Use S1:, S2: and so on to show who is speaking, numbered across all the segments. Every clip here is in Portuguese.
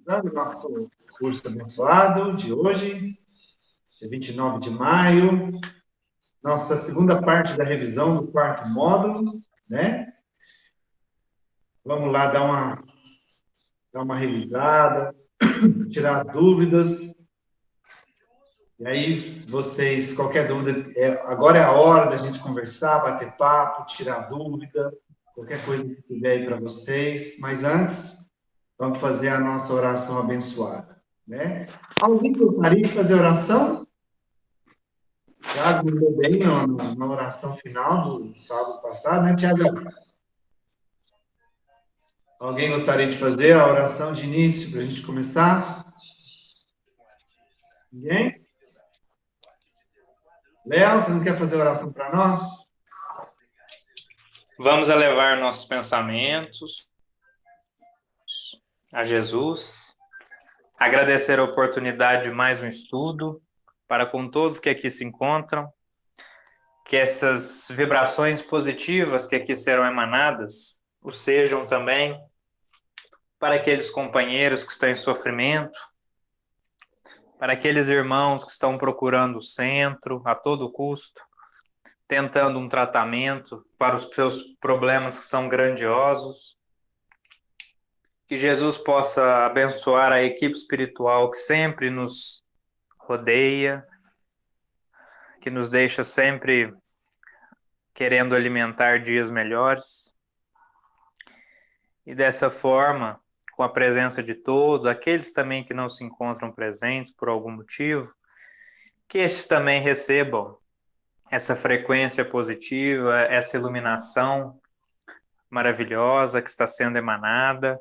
S1: do nosso curso abençoado de hoje, dia 29 de maio, nossa segunda parte da revisão do quarto módulo, né? Vamos lá dar uma revisada, tirar as dúvidas. E aí, vocês, qualquer dúvida, agora é a hora da gente conversar, bater papo, tirar dúvida, qualquer coisa que tiver aí para vocês. Mas antes, vamos fazer a nossa oração abençoada, né? Alguém gostaria de fazer oração? Tiago mandou bem na oração final do sábado passado, né, Tiago? Alguém gostaria de fazer a oração de início para a gente começar? Ninguém? Léo, você não quer fazer oração para nós?
S2: Vamos elevar nossos pensamentos a Jesus, agradecer a oportunidade de mais um estudo para com todos que aqui se encontram, que essas vibrações positivas que aqui serão emanadas o sejam também para aqueles companheiros que estão em sofrimento, para aqueles irmãos que estão procurando o centro a todo custo, tentando um tratamento para os seus problemas que são grandiosos. Que Jesus possa abençoar a equipe espiritual que sempre nos rodeia, que nos deixa sempre querendo alimentar dias melhores. E dessa forma, com a presença de todos, aqueles também que não se encontram presentes por algum motivo, que estes também recebam essa frequência positiva, essa iluminação maravilhosa que está sendo emanada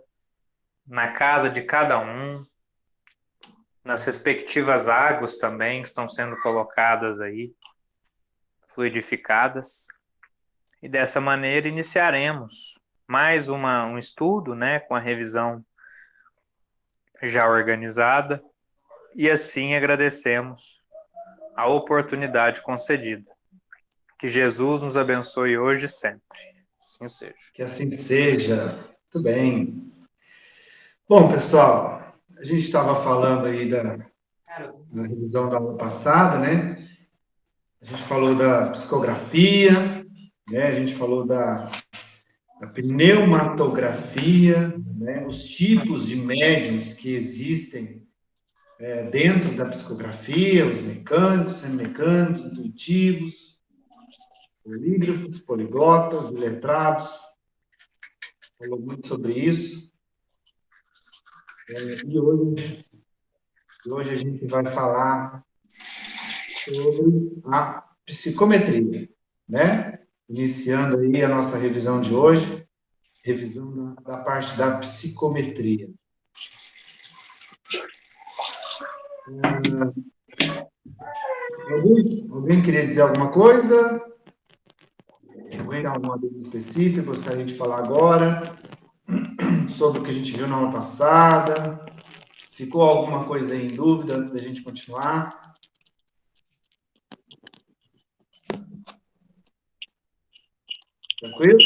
S2: na casa de cada um, nas respectivas águas também que estão sendo colocadas aí, fluidificadas. E dessa maneira iniciaremos mais um estudo, né, com a revisão já organizada, e assim agradecemos a oportunidade concedida. Que Jesus nos abençoe hoje e sempre. Assim seja.
S1: Que assim seja. Muito bem. Bom, pessoal, a gente estava falando aí na revisão da aula passada, né? A gente falou da psicografia, né? A gente falou da pneumatografia, né? Os tipos de médiums que existem dentro da psicografia, os mecânicos, semimecânicos, intuitivos, polígrafos, poliglotas, iletrados. Falou muito sobre isso. E hoje a gente vai falar sobre a psicometria, né? Iniciando aí a nossa revisão de hoje, revisão da parte da psicometria. Alguém queria dizer alguma coisa? Alguém tem alguma dúvida específica? Gostaria de falar agora sobre o que a gente viu na aula passada? Ficou alguma coisa aí em dúvida antes da gente continuar? Tranquilo?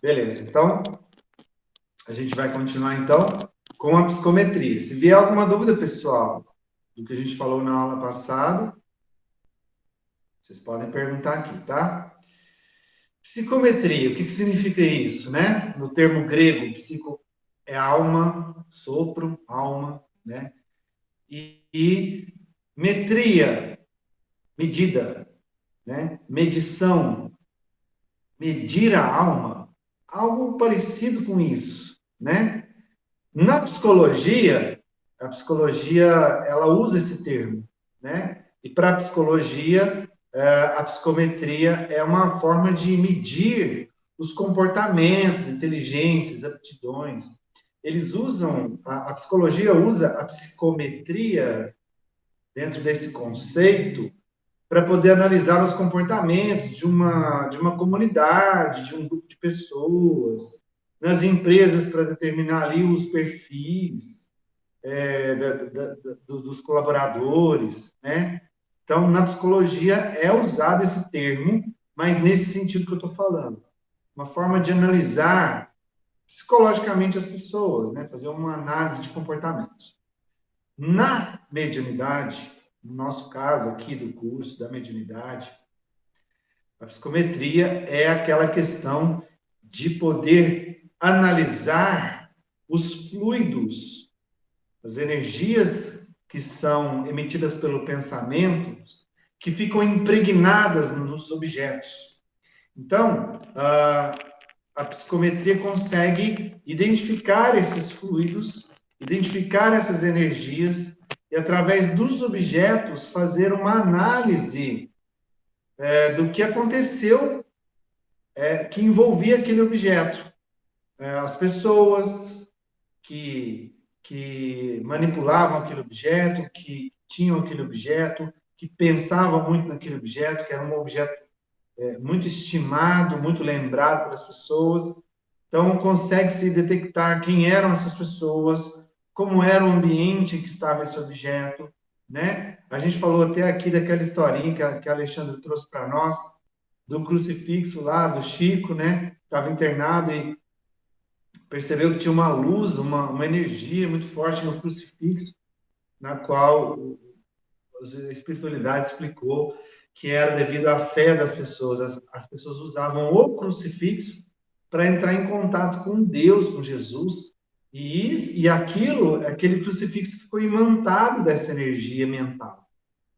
S1: Beleza, então a gente vai continuar então com a psicometria. Se vier alguma dúvida, pessoal, do que a gente falou na aula passada, vocês podem perguntar aqui, tá? Psicometria, o que significa isso, né? No termo grego, psico é alma, sopro, alma, né? E metria, medida, né? Medição, medir a alma, algo parecido com isso, né? Na psicologia, a psicologia ela usa esse termo, né? E para a psicologia, a psicometria é uma forma de medir os comportamentos, inteligências, aptidões. Eles usam, a psicologia usa a psicometria dentro desse conceito para poder analisar os comportamentos de uma comunidade, de um grupo de pessoas, nas empresas para determinar ali os perfis dos colaboradores, né? Então, na psicologia é usado esse termo, mas nesse sentido que eu estou falando, uma forma de analisar psicologicamente as pessoas, né? Fazer uma análise de comportamentos. Na mediunidade, no nosso caso aqui do curso da mediunidade, a psicometria é aquela questão de poder analisar os fluidos, as energias que são emitidas pelo pensamento, que ficam impregnadas nos objetos. Então, a psicometria consegue identificar esses fluidos, identificar essas energias e, através dos objetos, fazer uma análise do que aconteceu que envolvia aquele objeto. As pessoas que manipulavam aquele objeto, que tinham aquele objeto, que pensavam muito naquele objeto, que era um objeto muito estimado, muito lembrado pelas pessoas. Então, consegue-se detectar quem eram essas pessoas, como era o ambiente em que estava esse objeto, né? A gente falou até aqui daquela historinha que a Alexandre trouxe para nós, do crucifixo lá, do Chico, né? Estava internado e percebeu que tinha uma luz, uma energia muito forte no crucifixo, na qual a espiritualidade explicou que era devido à fé das pessoas. As pessoas usavam o crucifixo para entrar em contato com Deus, com Jesus, e aquele crucifixo ficou imantado dessa energia mental,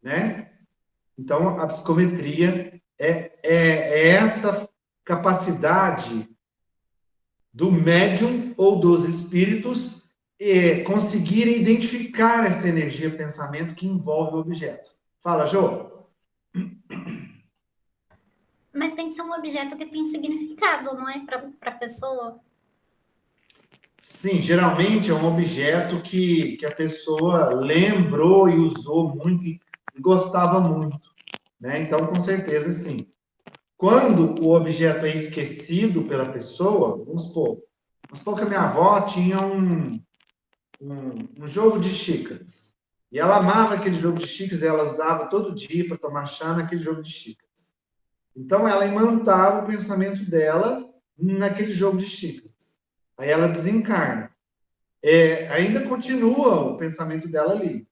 S1: né? Então, a psicometria é essa capacidade do médium ou dos espíritos conseguirem identificar essa energia pensamento que envolve o objeto. Fala, Jô.
S3: Mas tem que ser um objeto que tem significado, não é? Para a pessoa.
S1: Sim, geralmente é um objeto que a pessoa lembrou e usou muito e gostava muito, né? Então, com certeza, sim. Quando o objeto é esquecido pela pessoa, vamos supor que a minha avó tinha um jogo de xícaras. E ela amava aquele jogo de xícaras, e ela usava todo dia para tomar chá naquele jogo de xícaras. Então, ela imantava o pensamento dela naquele jogo de xícaras. Aí ela desencarna. Ainda continua o pensamento dela ali.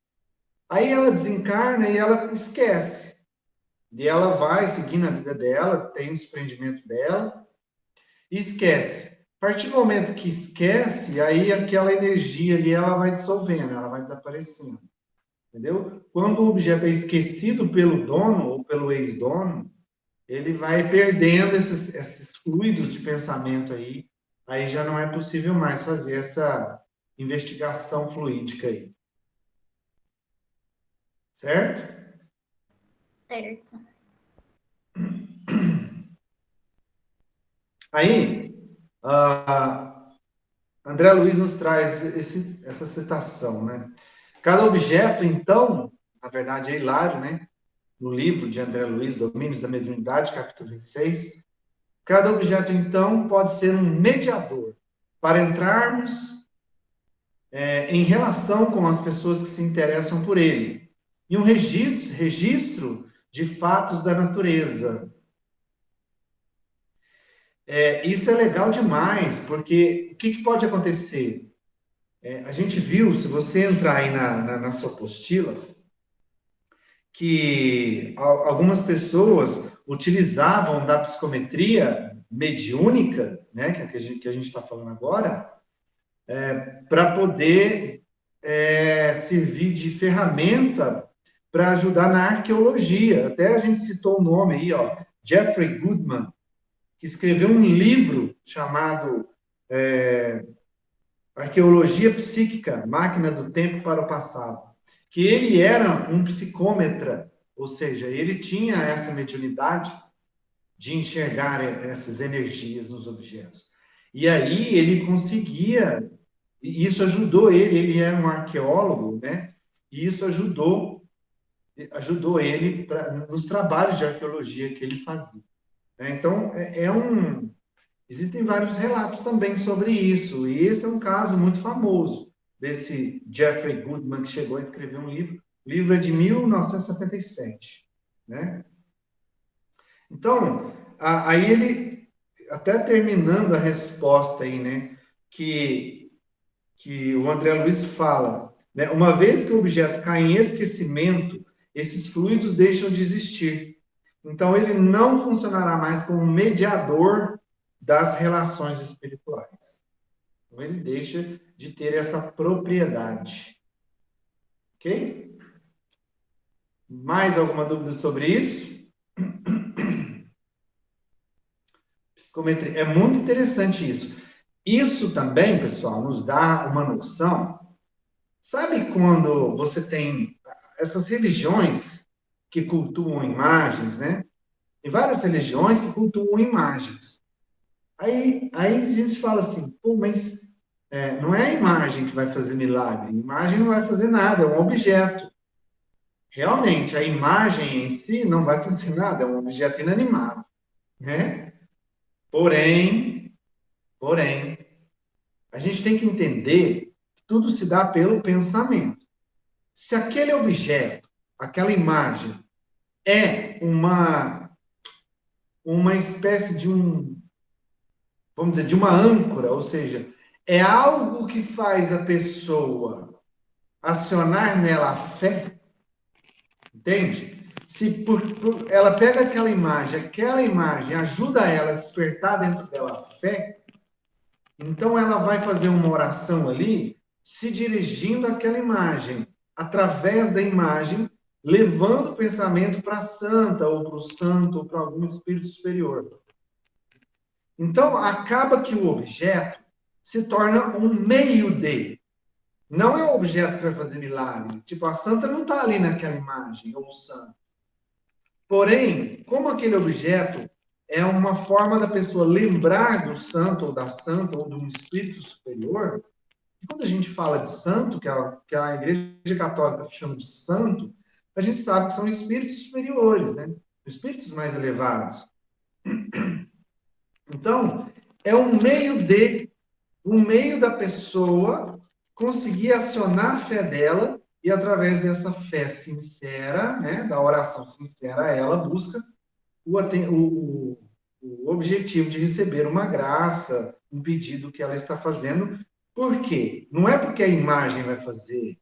S1: Aí ela desencarna e ela esquece. E ela vai seguindo a vida dela, tem o desprendimento dela, e esquece. A partir do momento que esquece, aí aquela energia ali, ela vai dissolvendo, ela vai desaparecendo. Entendeu? Quando o objeto é esquecido pelo dono ou pelo ex-dono, ele vai perdendo esses fluidos de pensamento aí já não é possível mais fazer essa investigação fluídica aí. Certo?
S3: Certo. Aí,
S1: André Luiz nos traz essa citação, né? Cada objeto, então, na verdade é hilário, né? No livro de André Luiz, Domínios da Mediunidade, capítulo 26, cada objeto, então, pode ser um mediador para entrarmos em relação com as pessoas que se interessam por ele. E um registro de fatos da natureza. Isso é legal demais, porque o que pode acontecer? A gente viu, se você entrar aí na sua apostila, que algumas pessoas utilizavam da psicometria mediúnica, né, que a gente está falando agora, para poder servir de ferramenta para ajudar na arqueologia. Até a gente citou o nome aí, ó, Jeffrey Goodman, que escreveu um livro chamado Arqueologia Psíquica, Máquina do Tempo para o Passado, que ele era um psicômetra, ou seja, ele tinha essa mediunidade de enxergar essas energias nos objetos. E aí ele conseguia, e isso ajudou ele era um arqueólogo, né? E isso ajudou ele nos trabalhos de arqueologia que ele fazia. Então, existem vários relatos também sobre isso, e esse é um caso muito famoso desse Jeffrey Goodman, que chegou a escrever um livro. O livro é de 1977, né? Então, aí até terminando a resposta aí, né? Que o André Luiz fala, né? Uma vez que o objeto cai em esquecimento, esses fluidos deixam de existir. Então, ele não funcionará mais como mediador das relações espirituais. Então, ele deixa de ter essa propriedade. Ok? Mais alguma dúvida sobre isso? Psicometria. É muito interessante isso. Isso também, pessoal, nos dá uma noção. Sabe quando você tem essas religiões que cultuam imagens, né? Tem várias religiões que cultuam imagens. Aí a gente fala assim, pô, mas não é a imagem que vai fazer milagre. A imagem não vai fazer nada, é um objeto. Realmente, a imagem em si não vai fazer nada, é um objeto inanimado, né? Porém, a gente tem que entender que tudo se dá pelo pensamento. Se aquele objeto, aquela imagem, é uma espécie de vamos dizer, de uma âncora, ou seja, é algo que faz a pessoa acionar nela a fé, entende? Se ela pega aquela imagem ajuda ela a despertar dentro dela a fé, então ela vai fazer uma oração ali, se dirigindo àquela imagem, através da imagem, levando o pensamento para a santa, ou para o santo, ou para algum espírito superior. Então, acaba que o objeto se torna um meio de. Não é o objeto que vai fazer milagre. Tipo, a santa não está ali naquela imagem, ou o santo. Porém, como aquele objeto é uma forma da pessoa lembrar do santo, ou da santa, ou de um espírito superior, e quando a gente fala de santo, que a Igreja Católica chama de santo, a gente sabe que são espíritos superiores, né? Espíritos mais elevados. Então, é um meio da pessoa conseguir acionar a fé dela e através dessa fé sincera, né, da oração sincera, ela busca o objetivo de receber uma graça, um pedido que ela está fazendo. Por quê? Não é porque a imagem vai fazer,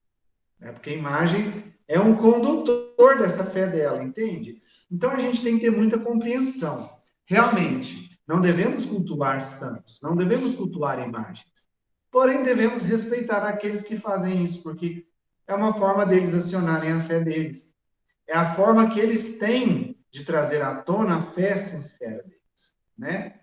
S1: é porque a imagem é um condutor dessa fé dela, entende? Então a gente tem que ter muita compreensão. Realmente, não devemos cultuar santos, não devemos cultuar imagens. Porém, devemos respeitar aqueles que fazem isso, porque é uma forma deles acionarem a fé deles. É a forma que eles têm de trazer à tona a fé sincera deles, né?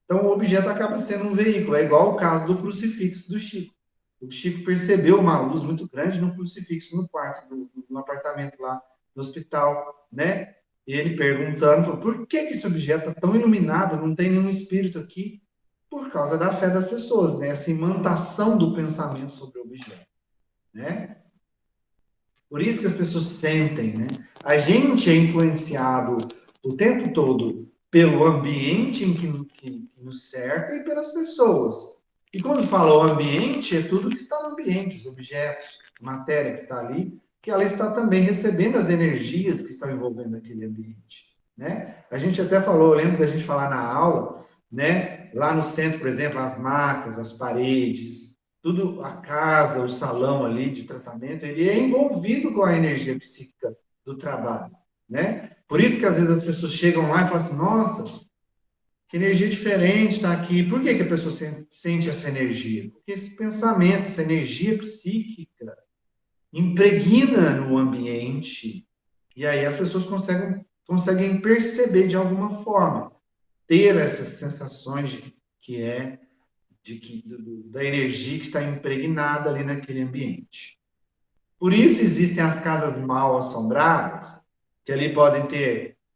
S1: Então, o objeto acaba sendo um veículo. É igual o caso do crucifixo do Chico. O Chico percebeu uma luz muito grande no crucifixo no quarto, no apartamento lá no hospital, né? E ele perguntando, por que esse objeto está tão iluminado, não tem nenhum espírito aqui? Por causa da fé das pessoas, né? Essa imantação do pensamento sobre o objeto, né? Por isso que as pessoas sentem, né? A gente é influenciado o tempo todo pelo ambiente que nos cerca e pelas pessoas. E quando fala o ambiente, é tudo que está no ambiente, os objetos, a matéria que está ali, que ela está também recebendo as energias que estão envolvendo aquele ambiente, né? A gente até falou, eu lembro da gente falar na aula, né? Lá no centro, por exemplo, as macas, as paredes, tudo, a casa, o salão ali de tratamento, ele é envolvido com a energia psíquica do trabalho, né? Por isso que às vezes as pessoas chegam lá e falam assim, nossa, que energia diferente está aqui. Por que a pessoa sente essa energia? Porque esse pensamento, essa energia psíquica impregna no ambiente e aí as pessoas conseguem perceber de alguma forma, ter essas sensações que é da energia que está impregnada ali naquele ambiente. Por isso existem as casas mal assombradas, que ali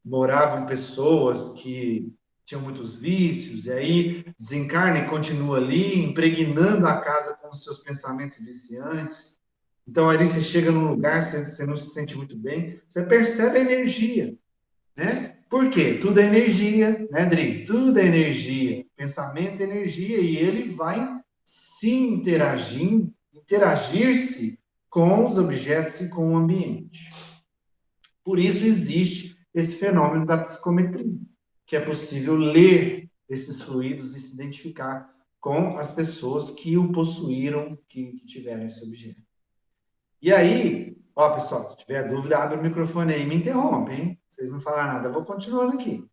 S1: moravam pessoas que tinham muitos vícios, e aí desencarna e continua ali, impregnando a casa com os seus pensamentos viciantes. Então, ali você chega num lugar, você não se sente muito bem, você percebe a energia, né? Por quê? Tudo é energia, né, Dri? Tudo é energia. Pensamento é energia e ele vai se interagir-se com os objetos e com o ambiente. Por isso existe esse fenômeno da psicometria, que é possível ler desses fluidos e se identificar com as pessoas que o possuíram, que tiveram esse objeto. E aí, ó, pessoal, se tiver dúvida, abre o microfone aí e me interrompe, hein? Vocês não falaram nada, eu vou continuando aqui.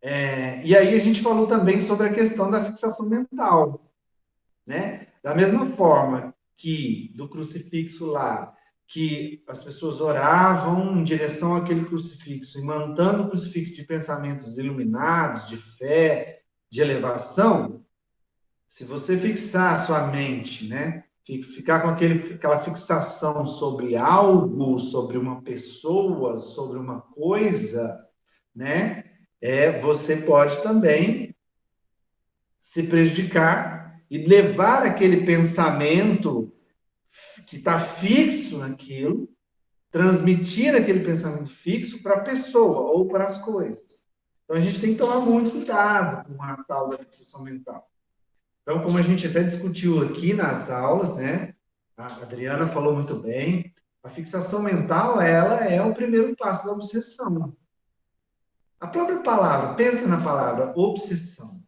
S1: E aí a gente falou também sobre a questão da fixação mental, né? Da mesma forma que do crucifixo lá, que as pessoas oravam em direção àquele crucifixo e mantendo o crucifixo de pensamentos iluminados, de fé, de elevação, se você fixar a sua mente, né? Ficar com aquela fixação sobre algo, sobre uma pessoa, sobre uma coisa, né? Você pode também se prejudicar e levar aquele pensamento que está fixo naquilo, transmitir aquele pensamento fixo para a pessoa ou para as coisas. Então, a gente tem que tomar muito cuidado com a tal da fixação mental. Então, como a gente até discutiu aqui nas aulas, né? A Adriana falou muito bem, a fixação mental, ela é o primeiro passo da obsessão. A própria palavra, pensa na palavra obsessão.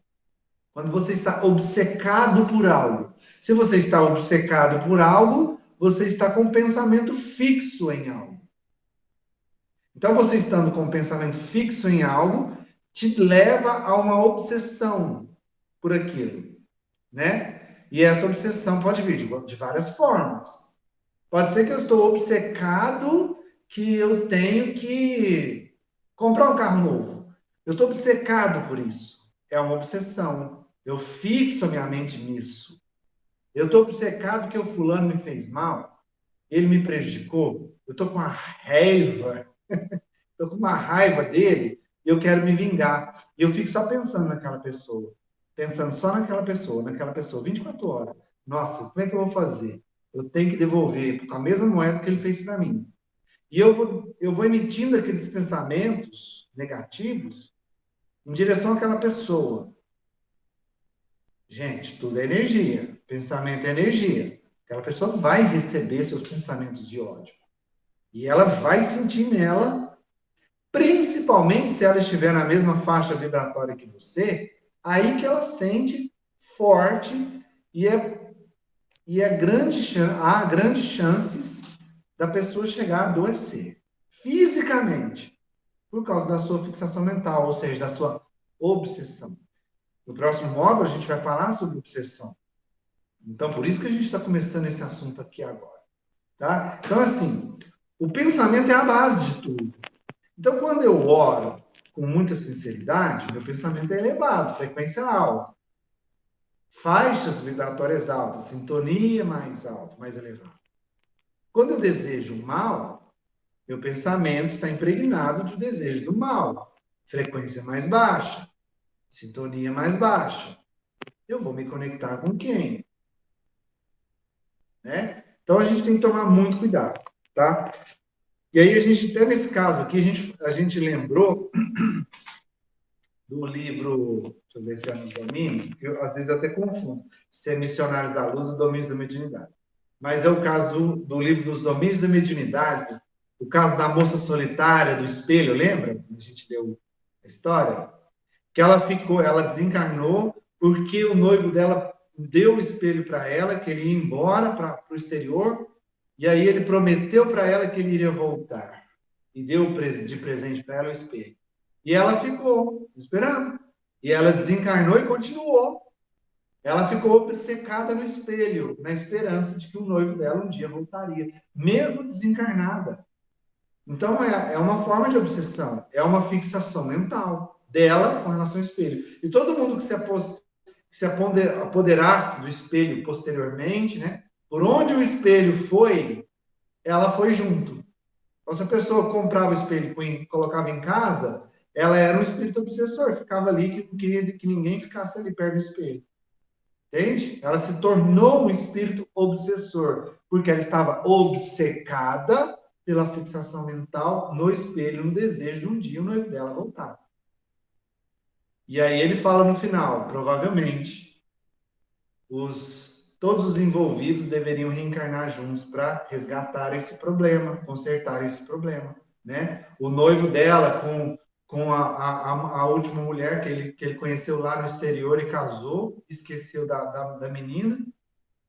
S1: Quando você está obcecado por algo. Se você está obcecado por algo, você está com um pensamento fixo em algo. Então, você estando com um pensamento fixo em algo, te leva a uma obsessão por aquilo, né? E essa obsessão pode vir de várias formas. Pode ser que eu estou obcecado que eu tenho que comprar um carro novo. Eu estou obcecado por isso. É uma obsessão. Eu fixo a minha mente nisso. Eu estou obcecado que o fulano me fez mal. Ele me prejudicou. Eu estou com uma raiva. Estou com uma raiva dele e eu quero me vingar. E eu fico só pensando naquela pessoa. Pensando só naquela pessoa, 24 horas. Nossa, como é que eu vou fazer? Eu tenho que devolver com a mesma moeda que ele fez para mim. E eu vou emitindo aqueles pensamentos negativos em direção àquela pessoa. Gente, tudo é energia. Pensamento é energia. Aquela pessoa vai receber seus pensamentos de ódio. E ela vai sentir nela, principalmente se ela estiver na mesma faixa vibratória que você, aí que ela sente forte e há grandes chances da pessoa chegar a adoecer fisicamente por causa da sua fixação mental, ou seja, da sua obsessão. No próximo módulo, a gente vai falar sobre obsessão. Então, por isso que a gente está começando esse assunto aqui agora. Tá? Então, assim, o pensamento é a base de tudo. Então, quando eu oro com muita sinceridade, meu pensamento é elevado, frequência alta. Faixas vibratórias altas, sintonia mais alta, mais elevada. Quando eu desejo o mal, meu pensamento está impregnado de desejo do mal. Frequência mais baixa, sintonia mais baixa. Eu vou me conectar com quem? Né? Então, a gente tem que tomar muito cuidado, tá? E aí, até nesse caso aqui, a gente lembrou do livro, deixa eu ver se é nos domínios, porque eu, às vezes eu até confundo se é Missionários da Luz ou Domínios da Mediunidade. Mas é o caso do livro dos Domínios da Mediunidade, o caso da moça solitária, do espelho, lembra? A gente deu a história. Que ela desencarnou porque o noivo dela deu o espelho para ela, que ele ia embora para o exterior, e aí ele prometeu para ela que ele iria voltar. E deu de presente para ela o espelho. E ela ficou esperando. E ela desencarnou e continuou. Ela ficou obcecada no espelho, na esperança de que o noivo dela um dia voltaria, mesmo desencarnada. Então, é uma forma de obsessão, é uma fixação mental dela com relação ao espelho. E todo mundo que se apoderasse do espelho posteriormente, né, por onde o espelho foi, ela foi junto. Então, se a pessoa comprava o espelho e colocava em casa, ela era um espírito obsessor, ficava ali, que não queria que ninguém ficasse ali perto do espelho. Entende? Ela se tornou um espírito obsessor, porque ela estava obcecada pela fixação mental no espelho, no desejo de um dia o noivo dela voltar. E aí ele fala no final, provavelmente, todos os envolvidos deveriam reencarnar juntos para resgatar esse problema, consertar esse problema, né? O noivo dela com a última mulher que ele conheceu lá no exterior e casou, esqueceu da menina.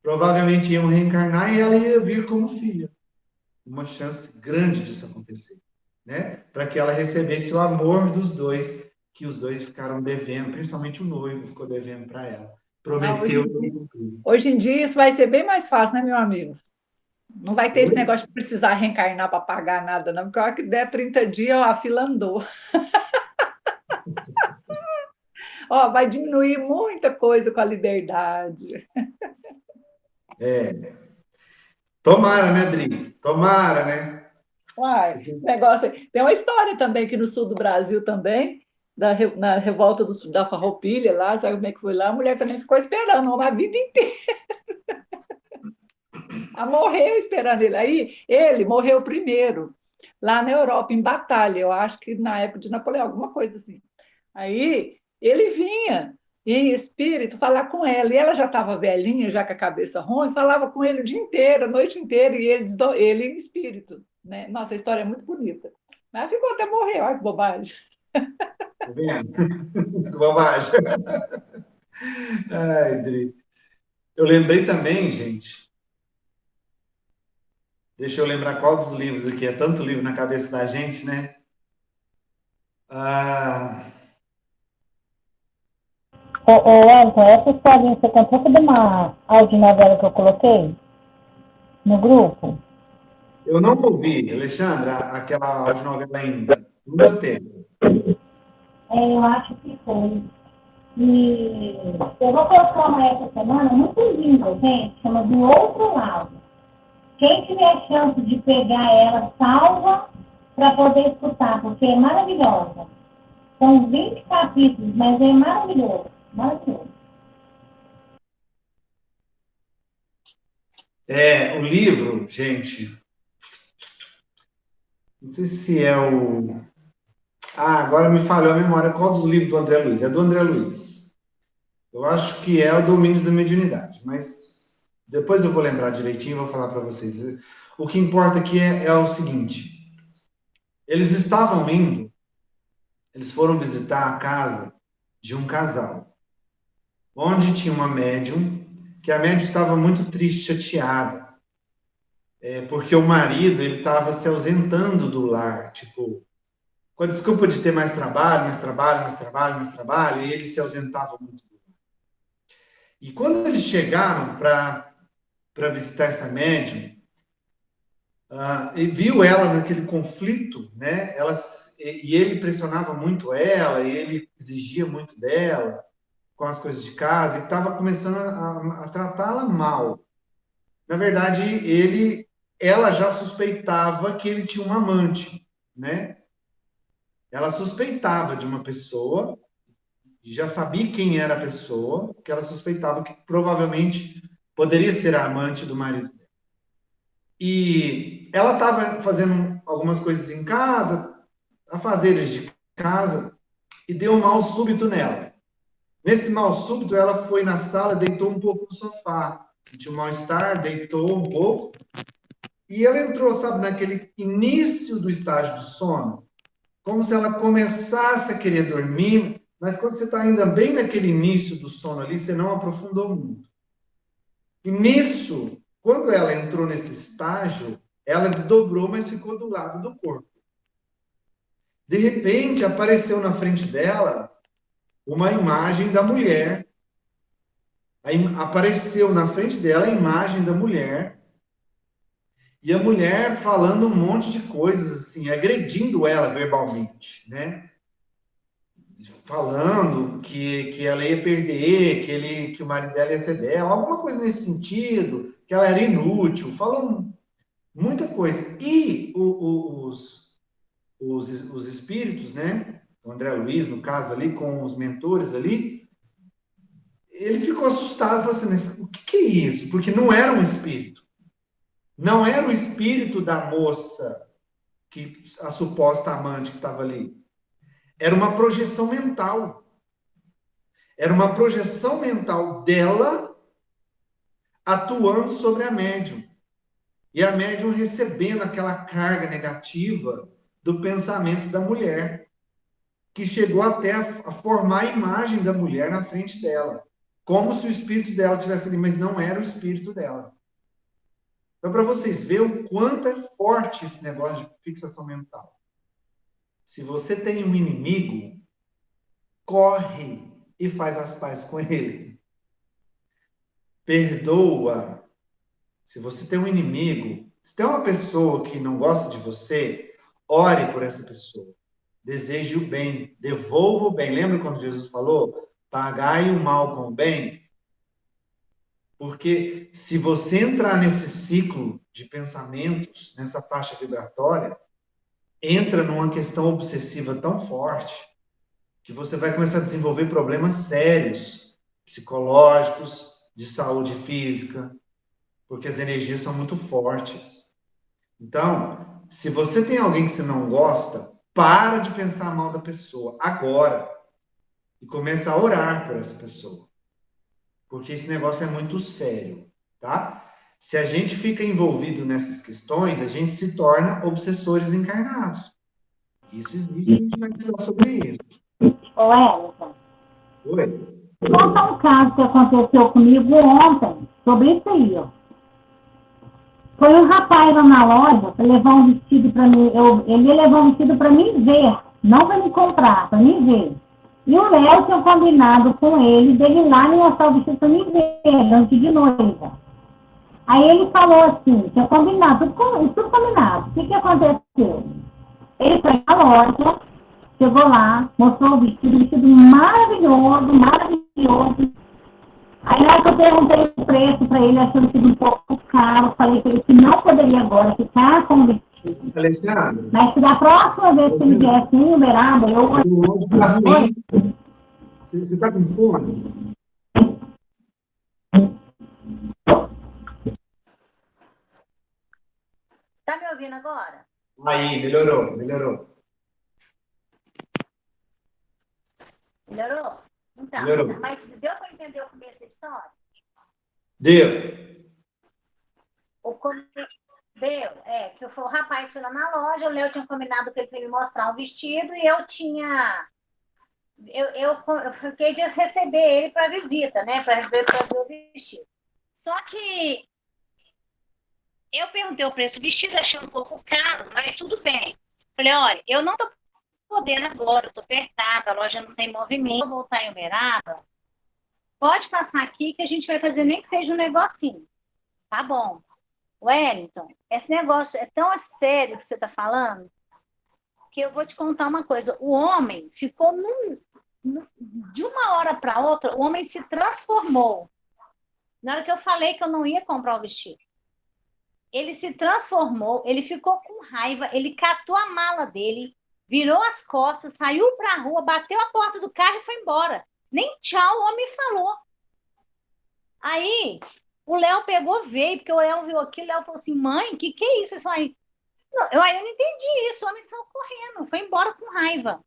S1: Provavelmente iam reencarnar e ela ia vir como filha. Uma chance grande disso acontecer, né? Para que ela recebesse o amor dos dois, que os dois ficaram devendo, principalmente o noivo ficou devendo para ela.
S4: Ah,
S1: Prometeu.
S4: hoje em dia isso vai ser bem mais fácil, né, meu amigo? Não vai ter esse
S1: Oi?
S4: negócio de precisar reencarnar para pagar nada, não, porque a hora que der 30 dias, a fila andou. Ó, vai diminuir muita coisa com a liberdade.
S1: Tomara, né, Dri? Tomara, né?
S4: Uai, negócio. Tem uma história também aqui no sul do Brasil também, na revolta da Farroupilha lá, sabe como é que foi lá? A mulher também ficou esperando a vida inteira. A morreu esperando ele. Aí ele morreu primeiro, lá na Europa, em batalha, eu acho que na época de Napoleão, alguma coisa assim. Aí ele vinha em espírito falar com ela, e ela já estava velhinha, já com a cabeça ruim, falava com ele o dia inteiro, a noite inteira, e ele em espírito. Né? Nossa, a história é muito bonita. Mas ficou até morrer, olha que bobagem.
S1: Tá vendo? Bobagem. Ai, Dri. Eu lembrei também, gente. Deixa eu lembrar qual dos livros aqui. É tanto livro na cabeça da gente, né? Ah,
S5: Elton, essa historinha você contou sobre uma audionovela que eu coloquei no grupo?
S1: eu não ouvi, Alexandra, aquela audionovela ainda. Não deu tempo.
S5: Eu acho que foi. E eu vou colocar uma essa semana muito linda, gente, chama Do Outro Lado. Quem tiver chance de pegar ela, salva para poder escutar, porque é maravilhosa. São 20 capítulos, mas é maravilhoso, maravilhoso.
S1: O livro, gente, não sei se é o. Agora me falhou a memória. Qual dos livros do André Luiz? É do André Luiz. Eu acho que é o Domínios da Mediunidade, mas depois eu vou lembrar direitinho e vou falar para vocês. O que importa aqui é o seguinte: eles estavam indo, eles foram visitar a casa de um casal, onde tinha uma médium, que a médium estava muito triste, chateada, porque o marido ele estava se ausentando do lar, tipo, com a desculpa de ter mais trabalho, mais trabalho, mais trabalho, mais trabalho, e ele se ausentava muito. E quando eles chegaram para visitar essa médium, e viu ela naquele conflito, né? E ele pressionava muito ela, e ele exigia muito dela com as coisas de casa, e estava começando a tratá-la mal. Na verdade, ela já suspeitava que ele tinha um amante, né? Ela suspeitava de uma pessoa, já sabia quem era a pessoa, que ela suspeitava que provavelmente poderia ser a amante do marido dela. E ela estava fazendo algumas coisas em casa, afazeres de casa, e deu um mal súbito nela. Nesse mal súbito, ela foi na sala, deitou um pouco no sofá, sentiu um mal-estar, deitou um pouco, e ela entrou, sabe, naquele início do estágio do sono, como se ela começasse a querer dormir, mas quando você está ainda bem naquele início do sono ali, você não aprofundou muito. E nisso, quando ela entrou nesse estágio, ela desdobrou, mas ficou do lado do corpo. De repente, apareceu na frente dela uma imagem da mulher. Apareceu na frente dela a imagem da mulher. E a mulher falando um monte de coisas, assim, agredindo ela verbalmente, né? Falando que ela ia perder, que o marido dela ia ser dela, alguma coisa nesse sentido, que ela era inútil, falando muita coisa. E os espíritos, né? O André Luiz, no caso ali, com os mentores ali, ele ficou assustado, falou assim, mas o que é isso? Porque não era um espírito. Não era o espírito da moça, a suposta amante que estava ali. Era uma projeção mental. Era uma projeção mental dela atuando sobre a médium. E a médium recebendo aquela carga negativa do pensamento da mulher. que chegou até a formar a imagem da mulher na frente dela. Como se o espírito dela estivesse ali, mas não era o espírito dela. Então, para vocês verem o quanto é forte esse negócio de fixação mental. Se você tem um inimigo, corre e faz as pazes com ele. Perdoa. Se você tem um inimigo, se tem uma pessoa que não gosta de você, ore por essa pessoa. Deseje o bem, devolva o bem. Lembra quando Jesus falou? Pagai o mal com o bem? Porque se você entrar nesse ciclo de pensamentos, nessa faixa vibratória, entra numa questão obsessiva tão forte que você vai começar a desenvolver problemas sérios, psicológicos, de saúde física, porque as energias são muito fortes. Então, se você tem alguém que você não gosta, para de pensar mal da pessoa agora e começa a orar por essa pessoa. Porque esse negócio é muito sério, tá? Se a gente fica envolvido nessas questões, a gente se torna obsessores encarnados. Isso existe, a gente vai falar sobre isso.
S5: Ô, Elton,
S1: Oi?
S5: vou contar um caso que aconteceu comigo ontem, sobre isso aí, ó. Foi um rapaz lá na loja para levar um vestido para mim. Ele ia levar um vestido para mim ver, não para me comprar, para mim ver. E o Léo tinha combinado com ele dele ir lá e mostrar o vestido para mim ver, antes de noiva. Aí ele falou assim, tinha combinado, tudo combinado. O que aconteceu? Ele foi na loja, chegou lá, mostrou o vestido maravilhoso, maravilhoso. Aí na hora que eu perguntei o preço para ele, achando que um pouco caro, falei para ele que não poderia agora ficar com o vestido.
S1: Alexandre?
S5: Mas que da próxima vez que ele viesse em Uberaba, eu vou...
S1: O áudio tá ruim. Você tá com fome?
S6: Tá me ouvindo agora?
S1: Aí, melhorou.
S6: Melhorou? Então,
S1: Melhorou.
S6: mas deu para entender o começo da história?
S1: Deu.
S6: Deu, que o rapaz foi lá na loja, o Léo tinha combinado com ele para me mostrar um vestido e eu tinha... Eu fiquei de receber ele para visita, né? Para ver o vestido. Só que eu perguntei o preço do vestido, achei um pouco caro, mas tudo bem. Falei, olha, eu não tô podendo agora, eu tô apertada, a loja não tem movimento, vou voltar em Uberaba. Pode passar aqui que a gente vai fazer nem que seja um negocinho. Tá bom. Wellington, esse negócio é tão sério que você tá falando que eu vou te contar uma coisa. O homem ficou de uma hora para outra, o homem se transformou. Na hora que eu falei que eu não ia comprar o vestido, ele se transformou, ele ficou com raiva, ele catou a mala dele, virou as costas, saiu para a rua, bateu a porta do carro e foi embora. Nem tchau o homem falou. Aí, o Léo pegou, veio, porque o Léo viu aquilo, o Léo falou assim, mãe, que é isso? Aí eu não entendi isso, o homem saiu correndo, foi embora com raiva.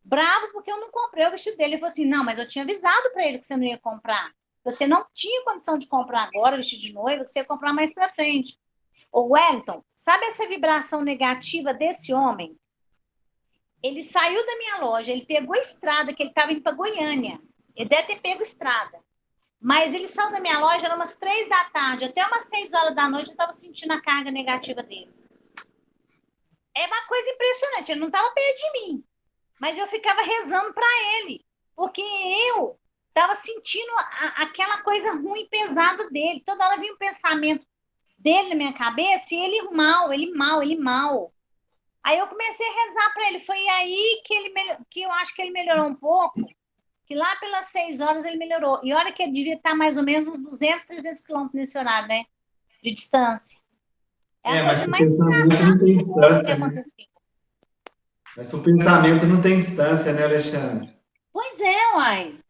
S6: Bravo porque eu não comprei o vestido dele. Ele falou assim, não, mas eu tinha avisado para ele que você não ia comprar. Você não tinha condição de comprar agora o vestido de noiva, que você ia comprar mais para frente. O Wellington, sabe essa vibração negativa desse homem? Ele saiu da minha loja, ele pegou a estrada, que ele estava indo para Goiânia. Ele deve ter pego a estrada. Mas ele saiu da minha loja, era umas 3 da tarde, até umas 6 horas da noite eu estava sentindo a carga negativa dele. É uma coisa impressionante, ele não estava perto de mim. Mas eu ficava rezando para ele, porque eu estava sentindo aquela coisa ruim, pesada dele. Toda hora vinha um pensamento dele na minha cabeça e ele mal. Aí eu comecei a rezar para ele. Foi aí que eu acho que ele melhorou um pouco, que lá pelas 6 horas ele melhorou. E olha que ele devia estar mais ou menos uns 200, 300 quilômetros nesse horário, né? De distância.
S1: Mas o pensamento não tem distância, né? Mas o pensamento não tem distância, né, Alexandre?
S6: Pois é, uai.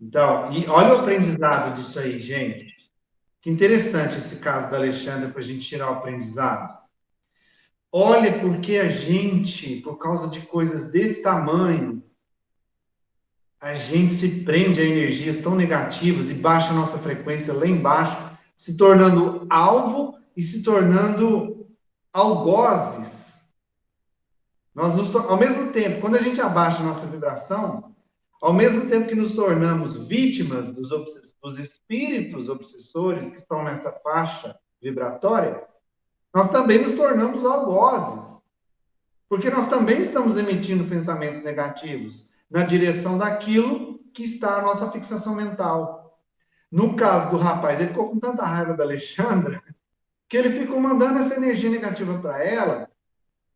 S1: Então, e olha o aprendizado disso aí, gente. Que interessante esse caso da Alexandra para a gente tirar o aprendizado. Olha porque a gente, por causa de coisas desse tamanho, a gente se prende a energias tão negativas e baixa a nossa frequência lá embaixo, se tornando alvo e se tornando algozes Ao mesmo tempo, quando a gente abaixa a nossa vibração, ao mesmo tempo que nos tornamos vítimas dos espíritos obsessores que estão nessa faixa vibratória, nós também nos tornamos algozes, porque nós também estamos emitindo pensamentos negativos na direção daquilo que está a nossa fixação mental. No caso do rapaz, ele ficou com tanta raiva da Alexandra que ele ficou mandando essa energia negativa para ela.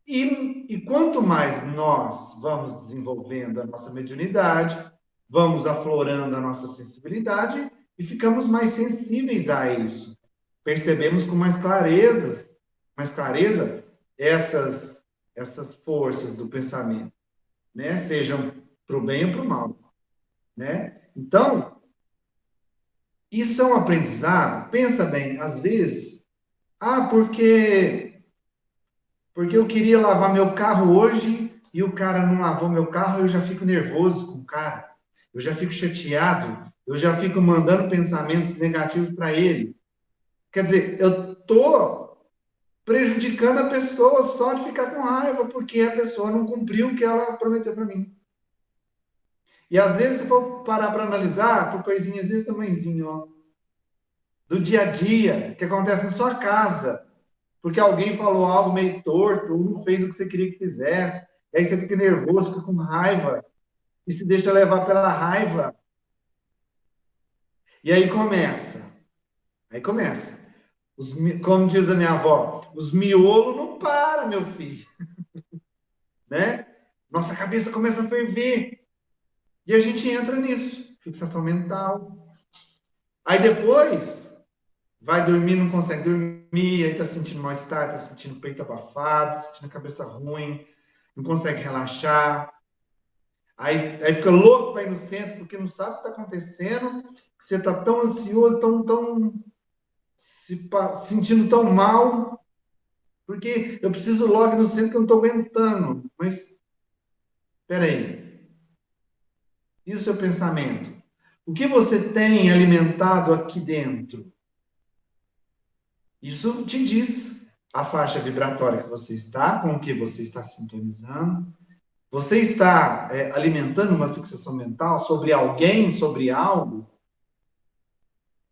S1: E quanto mais nós vamos desenvolvendo a nossa mediunidade, vamos aflorando a nossa sensibilidade e ficamos mais sensíveis a isso. Percebemos com mais clareza essas forças do pensamento, né? Sejam para o bem ou para o mal, né? Então, isso é um aprendizado. Pensa bem, às vezes, porque eu queria lavar meu carro hoje e o cara não lavou meu carro, eu já fico nervoso com o cara, eu já fico chateado, eu já fico mandando pensamentos negativos para ele. Quer dizer, eu estou prejudicando a pessoa só de ficar com raiva, porque a pessoa não cumpriu o que ela prometeu para mim. E às vezes, se for parar para analisar, por coisinhas desse tamanhozinho, ó, do dia a dia, que acontece na sua casa, porque alguém falou algo meio torto, ou não fez o que você queria que fizesse, e aí você fica nervoso, fica com raiva, e se deixa levar pela raiva. E aí começa. Como diz a minha avó, os miolos não param, meu filho. Né? Nossa cabeça começa a ferver. E a gente entra nisso. Fixação mental. Aí depois, vai dormir, não consegue dormir, aí tá sentindo mal-estar, tá sentindo o peito abafado, sentindo a cabeça ruim, não consegue relaxar. Aí fica louco para ir no centro, porque não sabe o que está acontecendo, que você está tão ansioso, tão se sentindo tão mal, porque eu preciso logo ir no centro que eu não estou aguentando. Mas, espera aí. E o seu pensamento? O que você tem alimentado aqui dentro? Isso te diz a faixa vibratória que você está, com o que você está sintonizando. Você está alimentando uma fixação mental sobre alguém, sobre algo?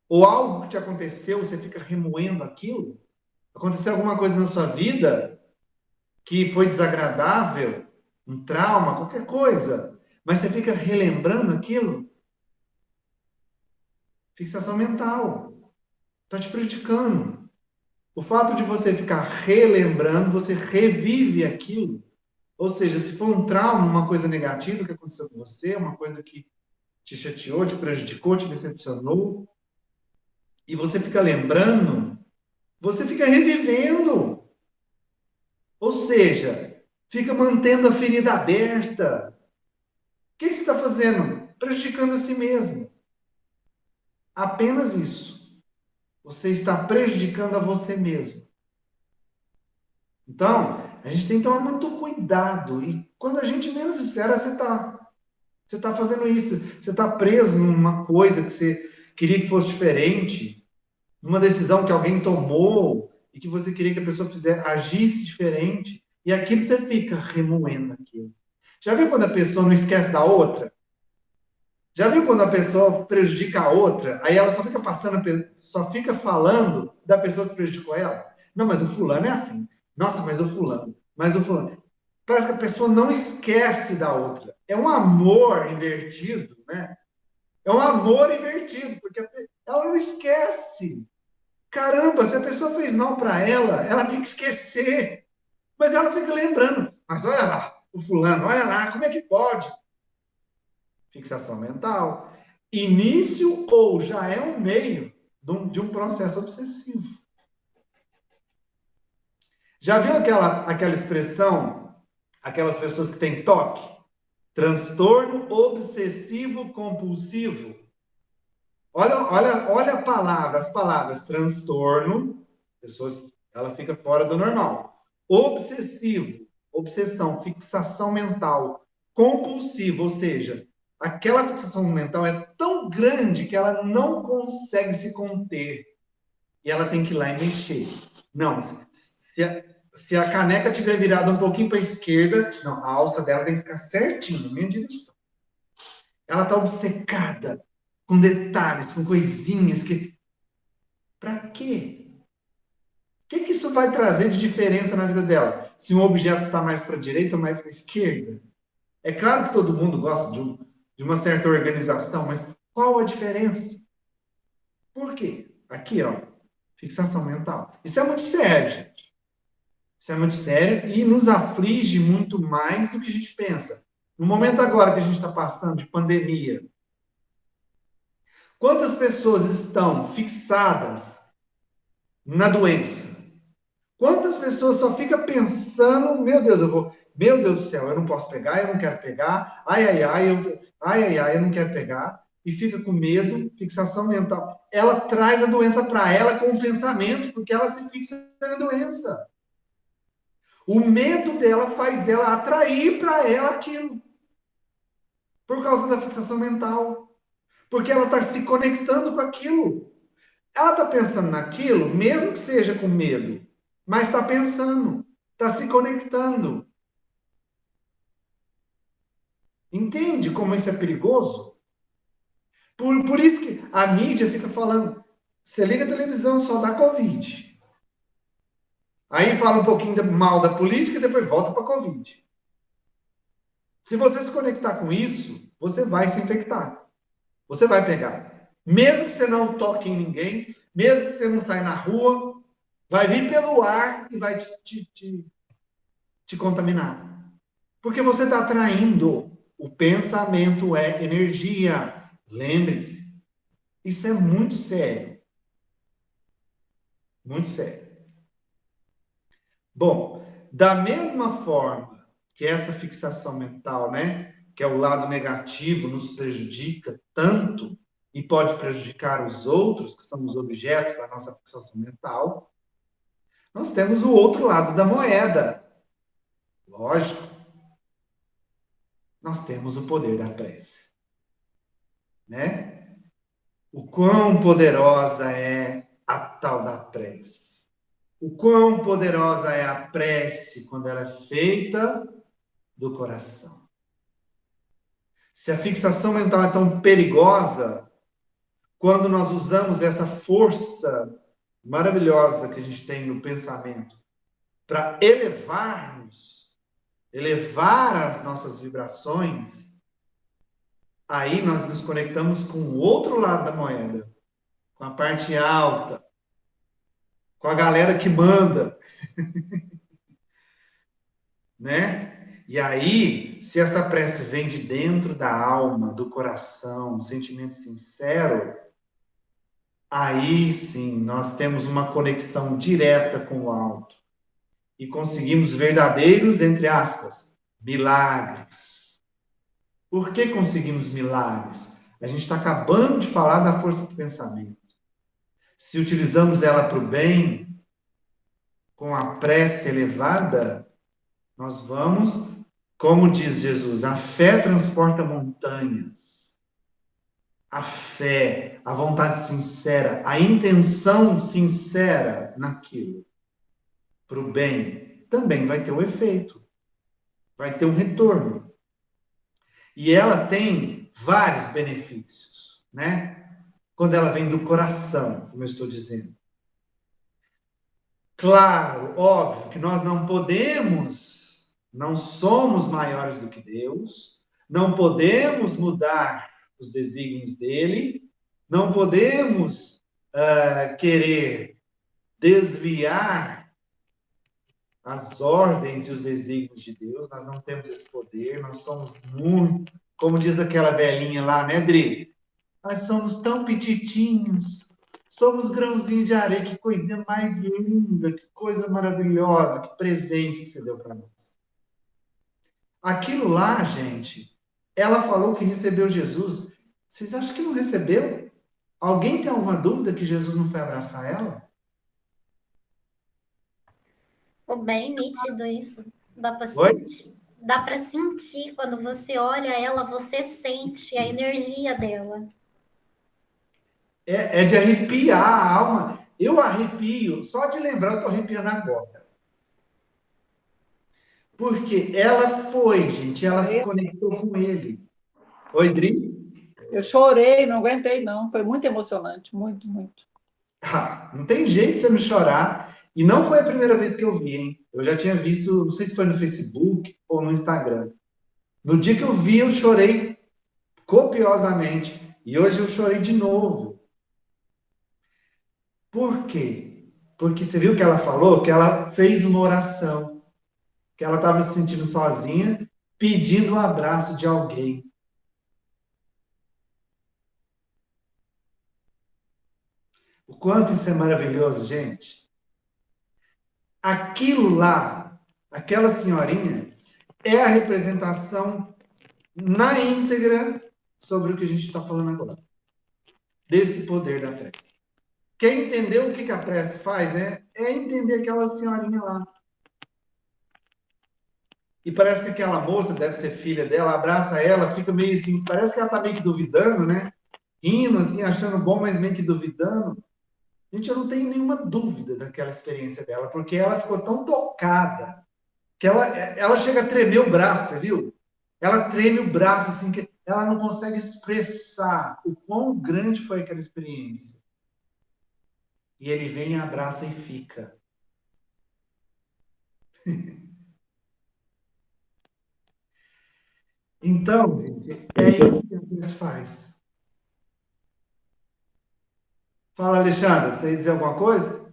S1: Ou algo que te aconteceu, você fica remoendo aquilo? Aconteceu alguma coisa na sua vida que foi desagradável, um trauma, qualquer coisa, mas você fica relembrando aquilo? Fixação mental. Está te prejudicando. O fato de você ficar relembrando, você revive aquilo. Ou seja, se for um trauma, uma coisa negativa que aconteceu com você, uma coisa que te chateou, te prejudicou, te decepcionou, e você fica lembrando, você fica revivendo. Ou seja, fica mantendo a ferida aberta. O que você está fazendo? Prejudicando a si mesmo. Apenas isso. Você está prejudicando a você mesmo. Então, a gente tem que tomar muito cuidado. E quando a gente menos espera, você está fazendo isso. Você está preso numa coisa que você queria que fosse diferente, numa decisão que alguém tomou e que você queria que a pessoa agisse diferente. E aquilo você fica remoendo aquilo. Já viu quando a pessoa não esquece da outra? Já viu quando a pessoa prejudica a outra? Aí ela só fica falando da pessoa que prejudicou ela? Não, mas o fulano é assim. Nossa, mas o fulano. Parece que a pessoa não esquece da outra. É um amor invertido, né? É um amor invertido, porque ela não esquece. Caramba, se a pessoa fez mal para ela tem que esquecer. Mas ela fica lembrando. Mas olha lá, o fulano, olha lá, como é que pode? Fixação mental. Início ou já é um meio de um processo obsessivo. Já viu aquela expressão, aquelas pessoas que têm TOC? Transtorno obsessivo compulsivo. Olha as palavras transtorno, ela fica fora do normal. Obsessivo, obsessão, fixação mental, compulsivo, ou seja, aquela fixação mental é tão grande que ela não consegue se conter. E ela tem que ir lá e mexer. Não, se a caneca tiver virada um pouquinho para a esquerda, não, a alça dela tem que ficar certinho, na minha direção. Ela está obcecada com detalhes, com coisinhas que... Para quê? O que isso vai trazer de diferença na vida dela? Se um objeto está mais para a direita ou mais para a esquerda? É claro que todo mundo gosta de uma certa organização, mas qual a diferença? Por quê? Aqui, ó, fixação mental. Isso é muito sério, gente. Isso é muito sério e nos aflige muito mais do que a gente pensa. No momento agora que a gente está passando de pandemia, quantas pessoas estão fixadas na doença? Quantas pessoas só ficam pensando, meu Deus, meu Deus do céu, eu não posso pegar, eu não quero pegar, eu não quero pegar, e fica com medo, fixação mental. Ela traz a doença para ela com o pensamento, porque ela se fixa na doença. O medo dela faz ela atrair para ela aquilo. Por causa da fixação mental. Porque ela está se conectando com aquilo. Ela está pensando naquilo, mesmo que seja com medo. Mas está pensando. Está se conectando. Entende como isso é perigoso? Por isso que a mídia fica falando. Você liga a televisão, só dá Covid. Aí fala um pouquinho mal da política e depois volta para a Covid. Se você se conectar com isso, você vai se infectar. Você vai pegar. Mesmo que você não toque em ninguém, mesmo que você não saia na rua, vai vir pelo ar e vai te contaminar. Porque você está atraindo. O pensamento é energia. Lembre-se. Isso é muito sério. Muito sério. Bom, da mesma forma que essa fixação mental, né, que é o lado negativo, nos prejudica tanto e pode prejudicar os outros, que são os objetos da nossa fixação mental, nós temos o outro lado da moeda. Lógico. Nós temos o poder da prece. Né? O quão poderosa é a tal da prece. O quão poderosa é a prece quando ela é feita do coração. Se a fixação mental é tão perigosa, quando nós usamos essa força maravilhosa que a gente tem no pensamento para elevar-nos, elevar as nossas vibrações, aí nós nos conectamos com o outro lado da moeda, com a parte alta, com a galera que manda, né? E aí, se essa prece vem de dentro da alma, do coração, um sentimento sincero, aí sim nós temos uma conexão direta com o alto e conseguimos verdadeiros, entre aspas, milagres. Por que conseguimos milagres? A gente está acabando de falar da força do pensamento. Se utilizamos ela para o bem, com a prece elevada, nós vamos, como diz Jesus, a fé transporta montanhas. A fé, a vontade sincera, a intenção sincera naquilo, para o bem, também vai ter um efeito. Vai ter um retorno. E ela tem vários benefícios, né? Quando ela vem do coração, como eu estou dizendo. Claro, óbvio que nós não podemos, não somos maiores do que Deus, não podemos mudar os desígnios dele, não podemos querer desviar as ordens e os desígnios de Deus, nós não temos esse poder, nós somos muito, como diz aquela velhinha lá, né, Dri? Nós somos tão petitinhos, somos grãozinhos de areia, que coisinha mais linda, que coisa maravilhosa, que presente que você deu para nós. Aquilo lá, gente, ela falou que recebeu Jesus. Vocês acham que não recebeu? Alguém tem alguma dúvida que Jesus não foi abraçar ela?
S3: Ficou bem nítido isso. Dá para
S1: Oi?
S3: sentir. Dá para sentir. Quando você olha ela, você sente a energia dela.
S1: É de arrepiar a alma. Eu arrepio, só de lembrar, eu estou arrepiando agora. Porque ela foi, gente, ela se conectou com ele. Oi, Dri?
S4: Eu chorei, não aguentei, não. Foi muito emocionante, muito, muito.
S1: Ah, não tem jeito de você não chorar. E não foi a primeira vez que eu vi, hein? Eu já tinha visto, não sei se foi no Facebook ou no Instagram. No dia que eu vi, eu chorei copiosamente. E hoje eu chorei de novo. Por quê? Porque você viu que ela falou que ela fez uma oração, que ela estava se sentindo sozinha, pedindo um abraço de alguém. O quanto isso é maravilhoso, gente. Aquilo lá, aquela senhorinha, é a representação na íntegra sobre o que a gente está falando agora, desse poder da prece. Quer entender o que a prece faz? É entender aquela senhorinha lá. E parece que aquela moça, deve ser filha dela, abraça ela, fica meio assim, parece que ela está meio que duvidando, né? Rindo, assim, achando bom, mas meio que duvidando. Gente, eu não tenho nenhuma dúvida daquela experiência dela, porque ela ficou tão tocada que ela chega a tremer o braço, você viu? Ela treme o braço, assim, que ela não consegue expressar o quão grande foi aquela experiência. E ele vem, abraça e fica. Então, gente, é isso que a Deus faz. Fala, Alexandre, você ia dizer alguma coisa?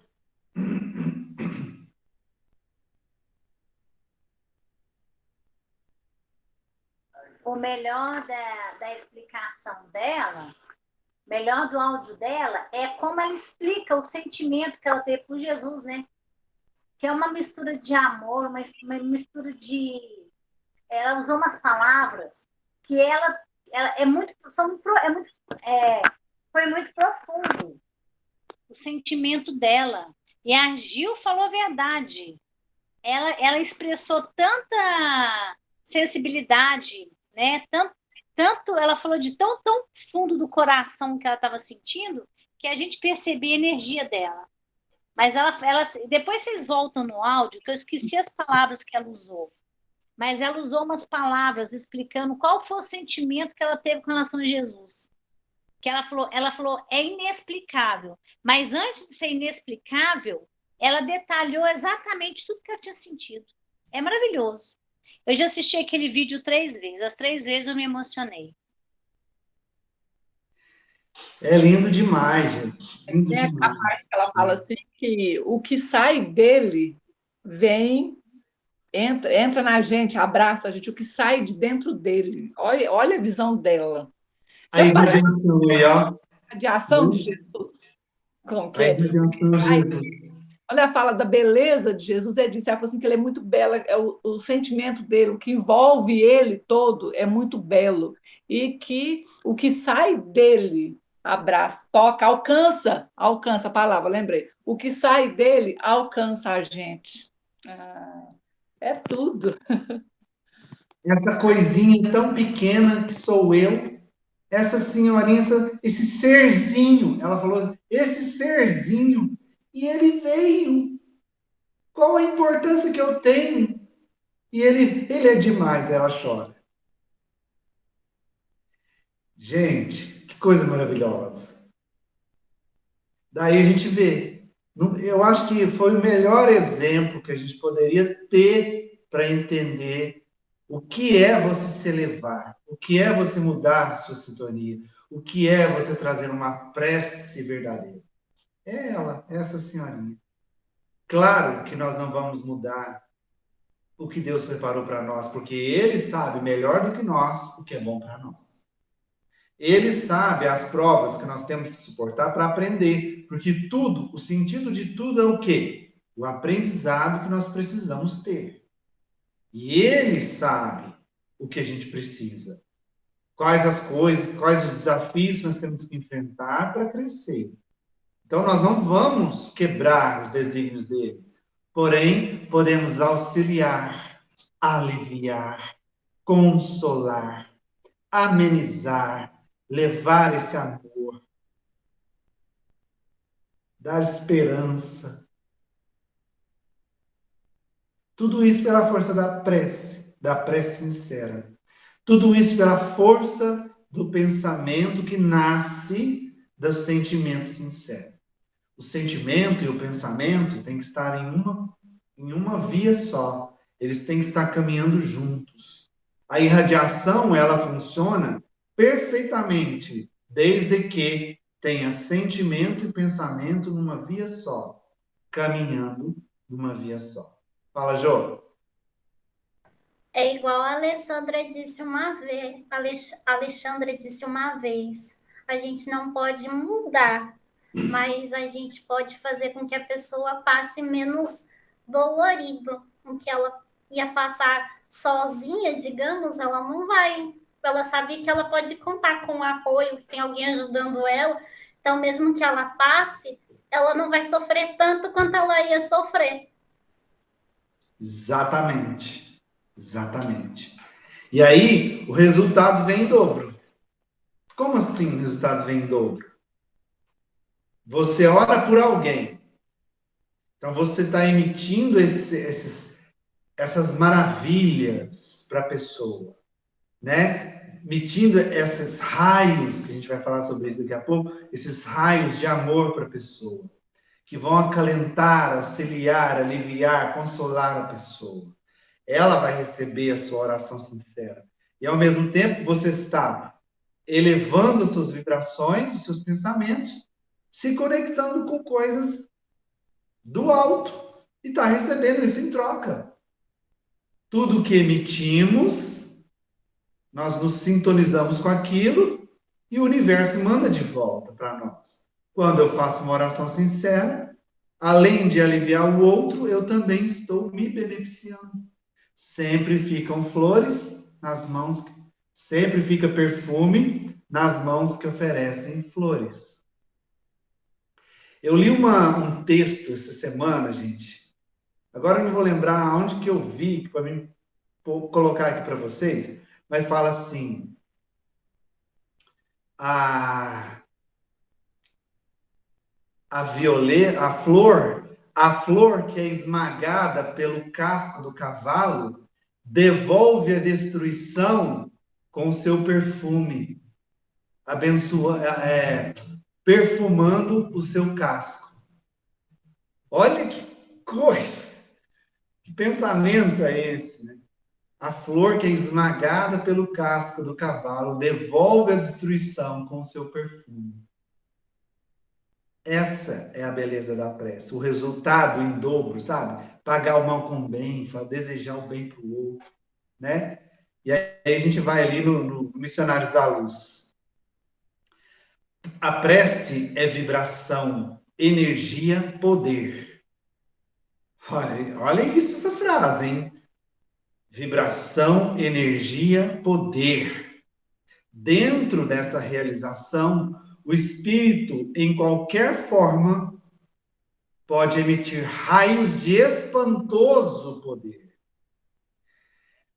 S6: O melhor da explicação dela, melhor do áudio dela, é como ela explica o sentimento que ela teve por Jesus, né? Que é uma mistura de amor, uma mistura de. Ela usou umas palavras que ela é muito, foi muito profundo o sentimento dela. E a Gil falou a verdade. Ela expressou tanta sensibilidade, né? Tanto ela falou de tão fundo do coração que ela estava sentindo, que a gente percebia a energia dela. Mas depois vocês voltam no áudio, que eu esqueci as palavras que ela usou. Mas ela usou umas palavras explicando qual foi o sentimento que ela teve com relação a Jesus. Que ela falou, é inexplicável. Mas antes de ser inexplicável, ela detalhou exatamente tudo que ela tinha sentido. É maravilhoso. Eu já assisti aquele vídeo 3 vezes. As 3 vezes eu me emocionei.
S1: É lindo demais, gente. Lindo
S4: É a
S1: demais.
S4: parte que ela fala assim que o que sai dele vem, entra na gente, abraça a gente, o que sai de dentro dele. Olha a visão dela.
S1: A
S4: Já parece
S1: imaginação aí, ó.
S4: a radiação de Jesus? Como que
S1: A
S4: é?
S1: imaginação de Jesus.
S4: Quando ela fala da beleza de Jesus, ela falou assim que ele é muito belo, o sentimento dele, o que envolve ele todo é muito belo. E que o que sai dele, abraça, toca, alcança a palavra, lembrei. O que sai dele alcança a gente. Ah, é tudo.
S1: Essa coisinha tão pequena que sou eu, essa senhorinha, esse serzinho, ela falou, esse serzinho, e ele veio. Qual a importância que eu tenho? E ele é demais, ela chora. Gente, que coisa maravilhosa. Daí a gente vê. Eu acho que foi o melhor exemplo que a gente poderia ter para entender o que é você se elevar, o que é você mudar a sua sintonia, o que é você trazer uma prece verdadeira. É ela, essa senhorinha. Claro que nós não vamos mudar o que Deus preparou para nós, porque Ele sabe melhor do que nós o que é bom para nós. Ele sabe as provas que nós temos que suportar para aprender, porque tudo, o sentido de tudo é o quê? O aprendizado que nós precisamos ter. E ele sabe o que a gente precisa. Quais as coisas, quais os desafios que nós temos que enfrentar para crescer. Então nós não vamos quebrar os desígnios dele. Porém, podemos auxiliar, aliviar, consolar, amenizar, levar esse amor, dar esperança. Tudo isso pela força da prece sincera. Tudo isso pela força do pensamento que nasce do sentimento sincero. O sentimento e o pensamento têm que estar em uma via só. Eles têm que estar caminhando juntos. A irradiação, ela funciona perfeitamente, desde que tenha sentimento e pensamento numa via só, caminhando numa via só. Fala, Jô.
S3: É igual a Alexandra disse uma vez. Alexandra disse uma vez. A gente não pode mudar, mas a gente pode fazer com que a pessoa passe menos dolorido. Com que ela ia passar sozinha, digamos, ela não vai. Ela sabe que ela pode contar com o apoio, que tem alguém ajudando ela. Então, mesmo que ela passe, ela não vai sofrer tanto quanto ela ia sofrer.
S1: Exatamente. Exatamente. E aí, o resultado vem em dobro. Como assim o resultado vem em dobro? Você ora por alguém. Então, você está emitindo essas maravilhas para a pessoa, né? Emitindo esses raios, que a gente vai falar sobre isso daqui a pouco, esses raios de amor para a pessoa, que vão acalentar, auxiliar, aliviar, consolar a pessoa. Ela vai receber a sua oração sincera. E, ao mesmo tempo, você está elevando as suas vibrações, os seus pensamentos, se conectando com coisas do alto e está recebendo isso em troca. Tudo que emitimos, nós nos sintonizamos com aquilo e o universo manda de volta para nós. Quando eu faço uma oração sincera, além de aliviar o outro, eu também estou me beneficiando. Sempre ficam flores nas mãos, sempre fica perfume nas mãos que oferecem flores. Eu li um texto essa semana, gente. Agora eu não vou lembrar onde que eu vi, para mim colocar aqui para vocês, mas fala assim: a flor que é esmagada pelo casco do cavalo devolve a destruição com o seu perfume, perfumando o seu casco. Olha que coisa, que pensamento é esse, né? A flor que é esmagada pelo casco do cavalo devolve a destruição com o seu perfume. Essa é a beleza da prece, o resultado em dobro, sabe? Pagar o mal com o bem, desejar o bem para o outro, né? E aí a gente vai ali no Missionários da Luz. A prece é vibração, energia, poder. Olha isso, essa frase, hein? Vibração, energia, poder. Dentro dessa realização, o espírito, em qualquer forma, pode emitir raios de espantoso poder.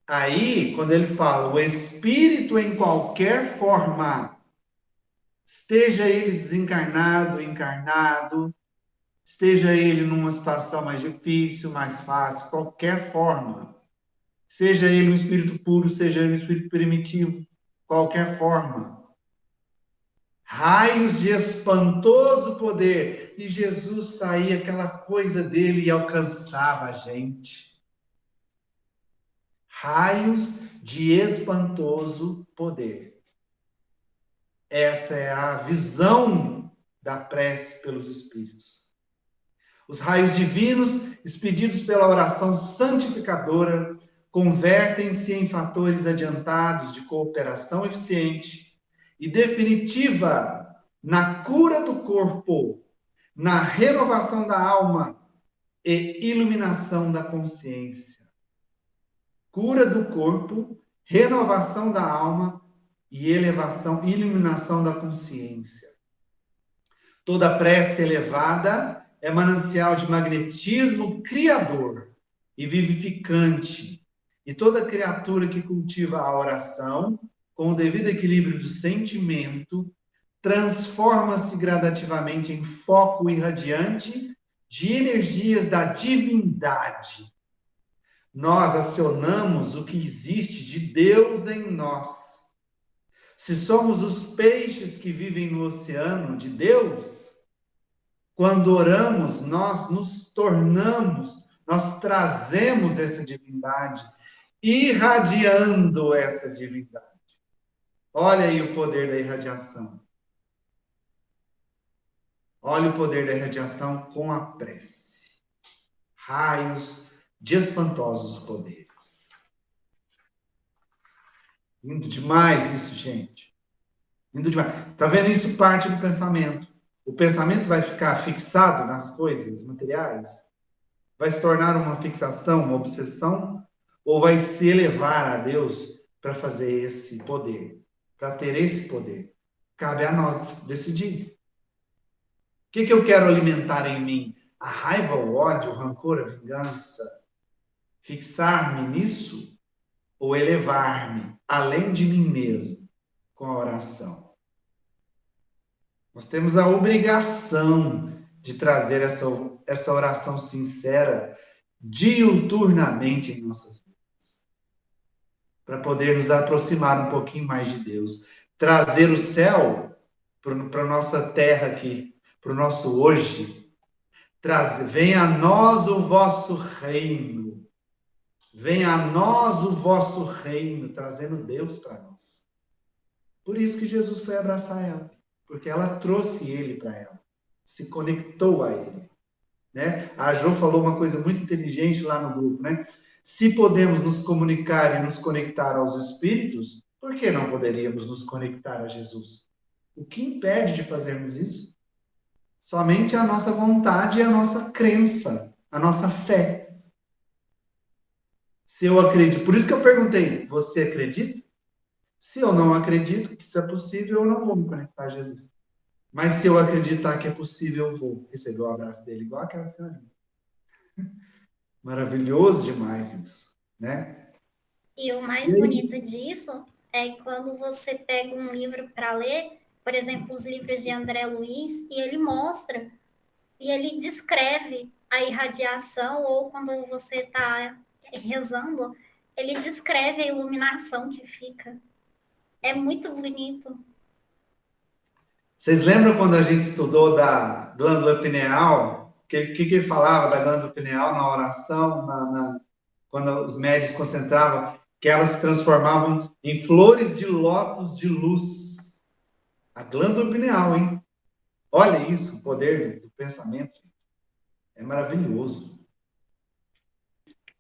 S1: Aí, quando ele fala, o espírito em qualquer forma, esteja ele desencarnado, encarnado, esteja ele numa situação mais difícil, mais fácil, qualquer forma, seja ele um espírito puro, seja ele um espírito primitivo, qualquer forma, raios de espantoso poder, e Jesus saía aquela coisa dele e alcançava a gente. Raios de espantoso poder. Essa é a visão da prece pelos Espíritos. Os raios divinos, expedidos pela oração santificadora, convertem-se em fatores adiantados de cooperação eficiente e definitiva na cura do corpo, na renovação da alma e iluminação da consciência. Cura do corpo, renovação da alma e iluminação da consciência. Toda prece elevada é manancial de magnetismo criador e vivificante. E toda criatura que cultiva a oração, com o devido equilíbrio do sentimento, transforma-se gradativamente em foco irradiante de energias da divindade. nós acionamos o que existe de Deus em nós. Se somos os peixes que vivem no oceano de Deus, quando oramos, nós nos tornamos, nós trazemos essa divindade, irradiando essa divindade. Olha aí o poder da irradiação. Olha o poder da irradiação com a prece. Raios de espantosos poderes. Lindo demais isso, gente. Lindo demais. Tá vendo? Isso parte do pensamento. O pensamento vai ficar fixado nas coisas materiais? Vai se tornar uma fixação, uma obsessão? Ou vai se elevar a Deus para fazer esse poder? Para ter esse poder? Cabe a nós decidir. O que eu quero alimentar em mim? A raiva, o ódio, o rancor, a vingança? Fixar-me nisso? Ou elevar-me além de mim mesmo com a oração? Nós temos a obrigação de trazer essa oração sincera diuturnamente em nossas vidas, para poder nos aproximar um pouquinho mais de Deus, trazer o céu para a nossa terra aqui, para o nosso hoje. Venha a nós o vosso reino. Venha a nós o vosso reino, trazendo Deus para nós. Por isso que Jesus foi abraçar ela, porque ela trouxe ele para ela, se conectou a ele. Né? A Jo falou uma coisa muito inteligente lá no grupo, né? Se podemos nos comunicar e nos conectar aos espíritos, por que não poderíamos nos conectar a Jesus? O que impede de fazermos isso? Somente a nossa vontade e a nossa crença, a nossa fé. Se eu acredito, por isso que eu perguntei, você acredita? Se eu não acredito que isso é possível, eu não vou me conectar a Jesus. Mas se eu acreditar que é possível, eu vou receber o abraço dele, igual aquela senhora. Maravilhoso demais isso, né?
S3: E o mais bonito disso é quando você pega um livro para ler, por exemplo, os livros de André Luiz, e ele mostra, e ele descreve a irradiação, ou quando você está rezando, ele descreve a iluminação que fica. É muito bonito.
S1: Vocês lembram quando a gente estudou da glândula pineal? O que ele falava da glândula pineal na oração, quando os médios concentravam, que elas se transformavam em flores de lótus de luz. A glândula pineal, hein? Olha isso, o poder do pensamento. É maravilhoso.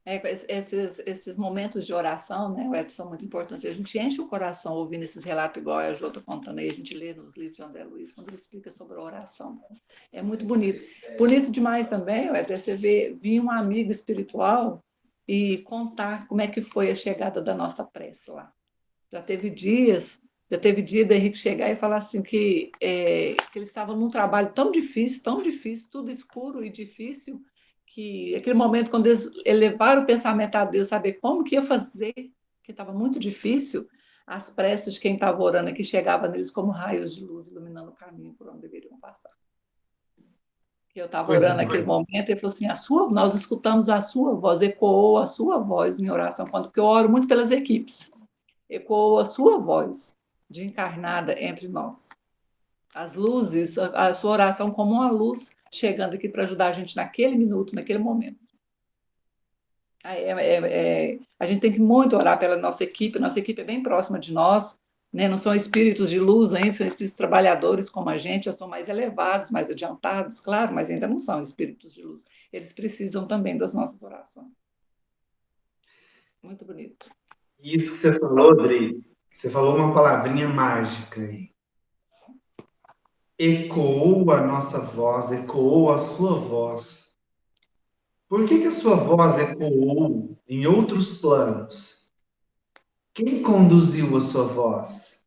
S4: Esses momentos de oração, né, Edson, são muito importantes. A gente enche o coração ouvindo esses relatos, igual a Jô está contando aí, a gente lê nos livros de André Luiz, quando ele explica sobre a oração. É muito bonito. Bonito demais também, Edson, você vir um amigo espiritual e contar como é que foi a chegada da nossa prece lá. Já teve dia do Henrique chegar e falar assim que ele estava num trabalho tão difícil, tudo escuro e difícil, que aquele momento, quando eles elevaram o pensamento a Deus, saber como que ia fazer, que estava muito difícil, as preces de quem estava orando aqui chegava neles como raios de luz, iluminando o caminho por onde deveriam passar. Eu estava orando naquele momento, e falou assim, nós escutamos a sua voz, ecoou a sua voz em oração, porque eu oro muito pelas equipes, ecoou a sua voz de encarnada entre nós. As luzes, a sua oração como uma luz chegando aqui para ajudar a gente naquele minuto, naquele momento. A gente tem que muito orar pela nossa equipe é bem próxima de nós, né? Não são espíritos de luz ainda, são espíritos trabalhadores como a gente, já são mais elevados, mais adiantados, claro, mas ainda não são espíritos de luz. Eles precisam também das nossas orações. Muito bonito.
S1: Isso que você falou, Dri, você falou uma palavrinha mágica aí. Ecoou a nossa voz, ecoou a sua voz. Por que a sua voz ecoou em outros planos? Quem conduziu a sua voz?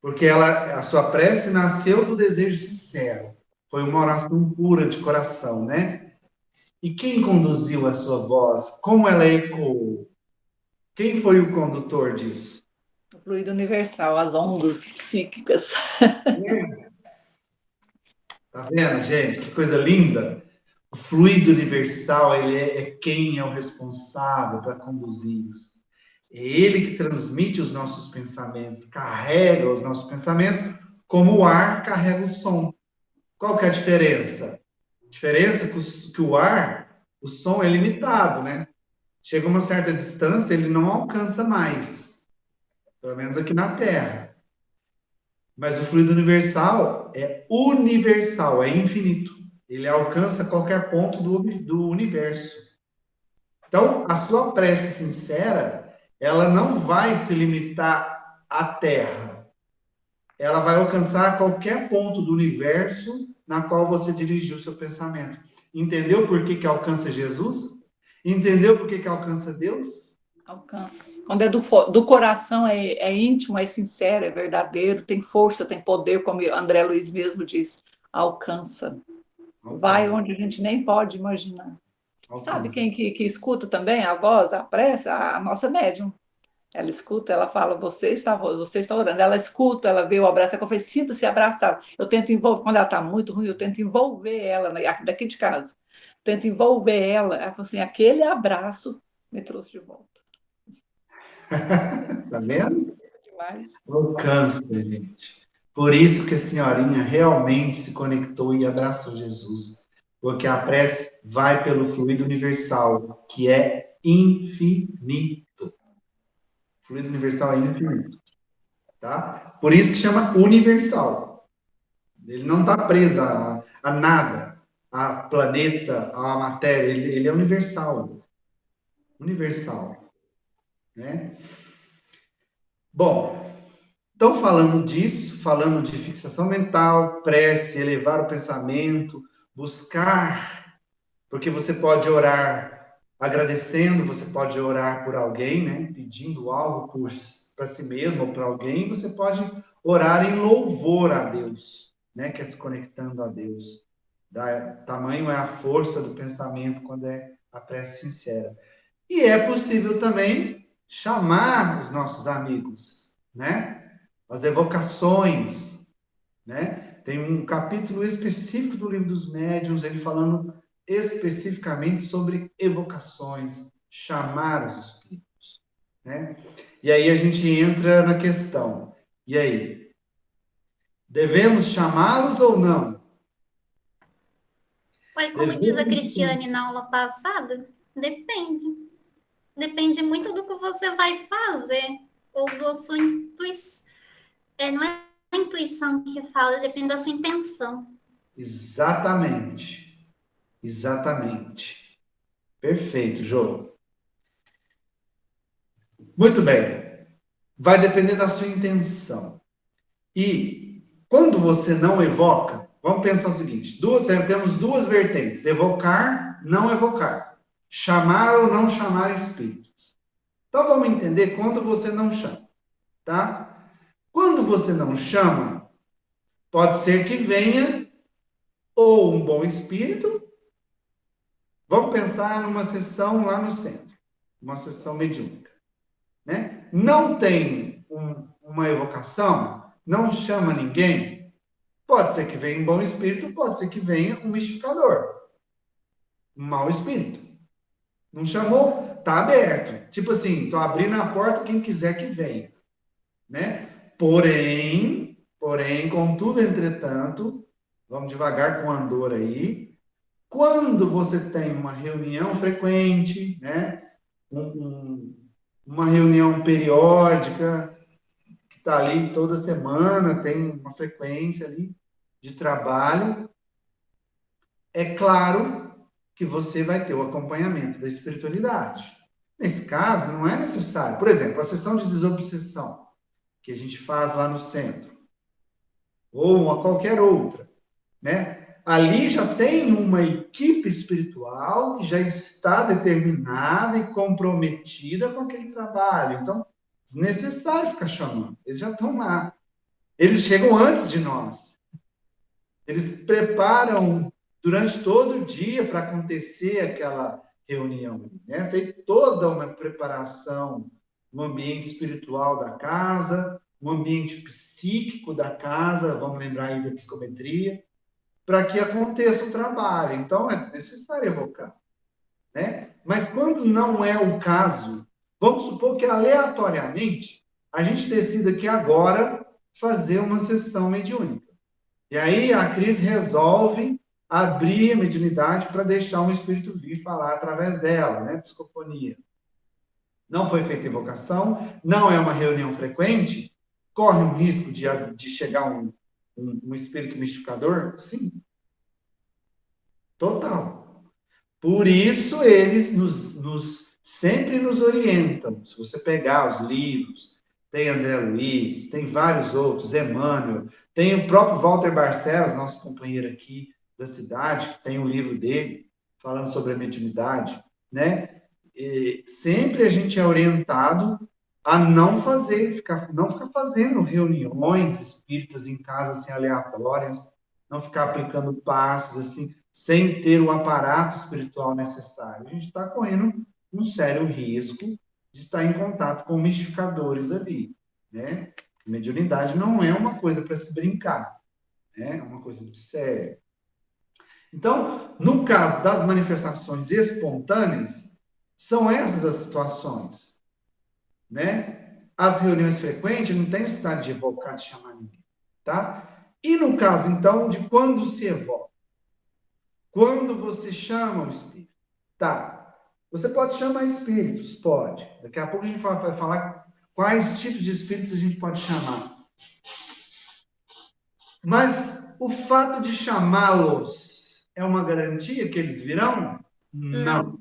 S1: Porque a sua prece nasceu do desejo sincero. Foi uma oração pura de coração, né? E quem conduziu a sua voz? Como ela ecoou? Quem foi o condutor disso?
S4: O fluido universal, as ondas psíquicas.
S1: Tá vendo, gente? Que coisa linda. O fluido universal, ele é quem é o responsável para conduzir isso. É ele que transmite os nossos pensamentos, carrega os nossos pensamentos, como o ar carrega o som. Qual que é a diferença? A diferença é que o ar, o som é limitado, né? Chega a uma certa distância, ele não alcança mais. Pelo menos aqui na Terra. Mas o fluido universal, é infinito. Ele alcança qualquer ponto do universo. Então, a sua prece sincera, ela não vai se limitar à Terra. Ela vai alcançar qualquer ponto do universo na qual você dirigiu o seu pensamento. Entendeu por que alcança Jesus? Entendeu por que alcança Deus?
S4: Alcança. Quando é do coração, é íntimo, é sincero, é verdadeiro, tem força, tem poder, como André Luiz mesmo disse, alcança. Vai onde a gente nem pode imaginar. Sabe quem que escuta também a voz, a prece? A nossa médium. Ela escuta, ela fala, você está orando. Ela escuta, ela vê o abraço, eu falei, sinta-se abraçado. Eu tento envolver, quando ela está muito ruim, eu tento envolver ela, daqui de casa. Tento envolver ela. Ela falou assim, aquele abraço me trouxe de volta.
S1: Tá vendo?
S4: Demais.
S1: Alcança, gente. Por isso que a senhorinha realmente se conectou e abraçou Jesus. Porque a prece vai pelo fluido universal, que é infinito. O fluido universal é infinito. Tá? Por isso que chama universal. Ele não está preso a nada, a planeta, a matéria. Ele é universal. Universal. Né? Bom, então, falando disso, falando de fixação mental, prece, elevar o pensamento, buscar, porque você pode orar agradecendo, você pode orar por alguém, né? Pedindo algo para si mesmo ou para alguém, você pode orar em louvor a Deus, né? Que é se conectando a Deus. Tamanho é a força do pensamento quando é a prece sincera. E é possível também chamar os nossos amigos, né? As evocações, né? Tem um capítulo específico do Livro dos Médiuns, ele falando especificamente sobre evocações, chamar os espíritos, né? E aí a gente entra na questão, e aí? Devemos chamá-los ou não?
S3: Mas como diz a Cristiane na aula passada, depende. Depende muito do que você vai fazer, ou da sua intuição. Não é a intuição que fala, depende da sua intenção.
S1: Exatamente. Exatamente. Perfeito, Jô. Muito bem. Vai depender da sua intenção. E quando você não evoca, vamos pensar o seguinte: temos duas vertentes: evocar, não evocar, chamar ou não chamar espíritos. Então vamos entender quando você não chama, tá? Quando você não chama, pode ser que venha ou um bom espírito. Vamos pensar numa sessão lá no centro, uma sessão mediúnica, né? Não tem uma evocação, não chama ninguém. Pode ser que venha um bom espírito, pode ser que venha um mistificador, um mau espírito. Não chamou? Tá aberto. Tipo assim, tô abrindo a porta, quem quiser que venha, né? Porém, contudo, entretanto, vamos devagar com o andor aí. Quando você tem uma reunião frequente, né? Uma reunião periódica, que está ali toda semana, tem uma frequência ali de trabalho, é claro que você vai ter o acompanhamento da espiritualidade. Nesse caso, não é necessário. Por exemplo, a sessão de desobsessão, que a gente faz lá no centro, ou a qualquer outra, né? Ali já tem uma equipe espiritual que já está determinada e comprometida com aquele trabalho. Então, desnecessário ficar chamando. Eles já estão lá. Eles chegam antes de nós. Eles preparam durante todo o dia para acontecer aquela reunião, né? Feita toda uma preparação no ambiente espiritual da casa, no ambiente psíquico da casa, vamos lembrar aí da psicometria, para que aconteça o trabalho. Então, é necessário evocar, né? Mas quando não é o caso, vamos supor que aleatoriamente a gente decida que agora fazer uma sessão mediúnica. E aí a Cris resolve abrir a mediunidade para deixar um espírito vir falar através dela, né? Psicofonia. Não foi feita invocação, não é uma reunião frequente, corre um risco de chegar um espírito mistificador? Sim. Total. Por isso eles sempre nos orientam. Se você pegar os livros, tem André Luiz, tem vários outros, Emmanuel, tem o próprio Walter Barcelos, nosso companheiro aqui da cidade, que tem um livro dele falando sobre a mediunidade, né? E sempre a gente é orientado a não ficar fazendo reuniões espíritas em casas assim, aleatórias, não ficar aplicando passes assim, sem ter o aparato espiritual necessário. A gente está correndo um sério risco de estar em contato com mistificadores ali, né? Mediunidade não é uma coisa para se brincar, né? É uma coisa muito séria. Então, no caso das manifestações espontâneas, são essas as situações, né? As reuniões frequentes não tem necessidade de evocar, de chamar ninguém, tá? E no caso, então, de quando se evoca? Quando você chama o espírito? Tá. Você pode chamar espíritos? Pode. Daqui a pouco a gente vai falar quais tipos de espíritos a gente pode chamar. Mas o fato de chamá-los é uma garantia que eles virão? Não.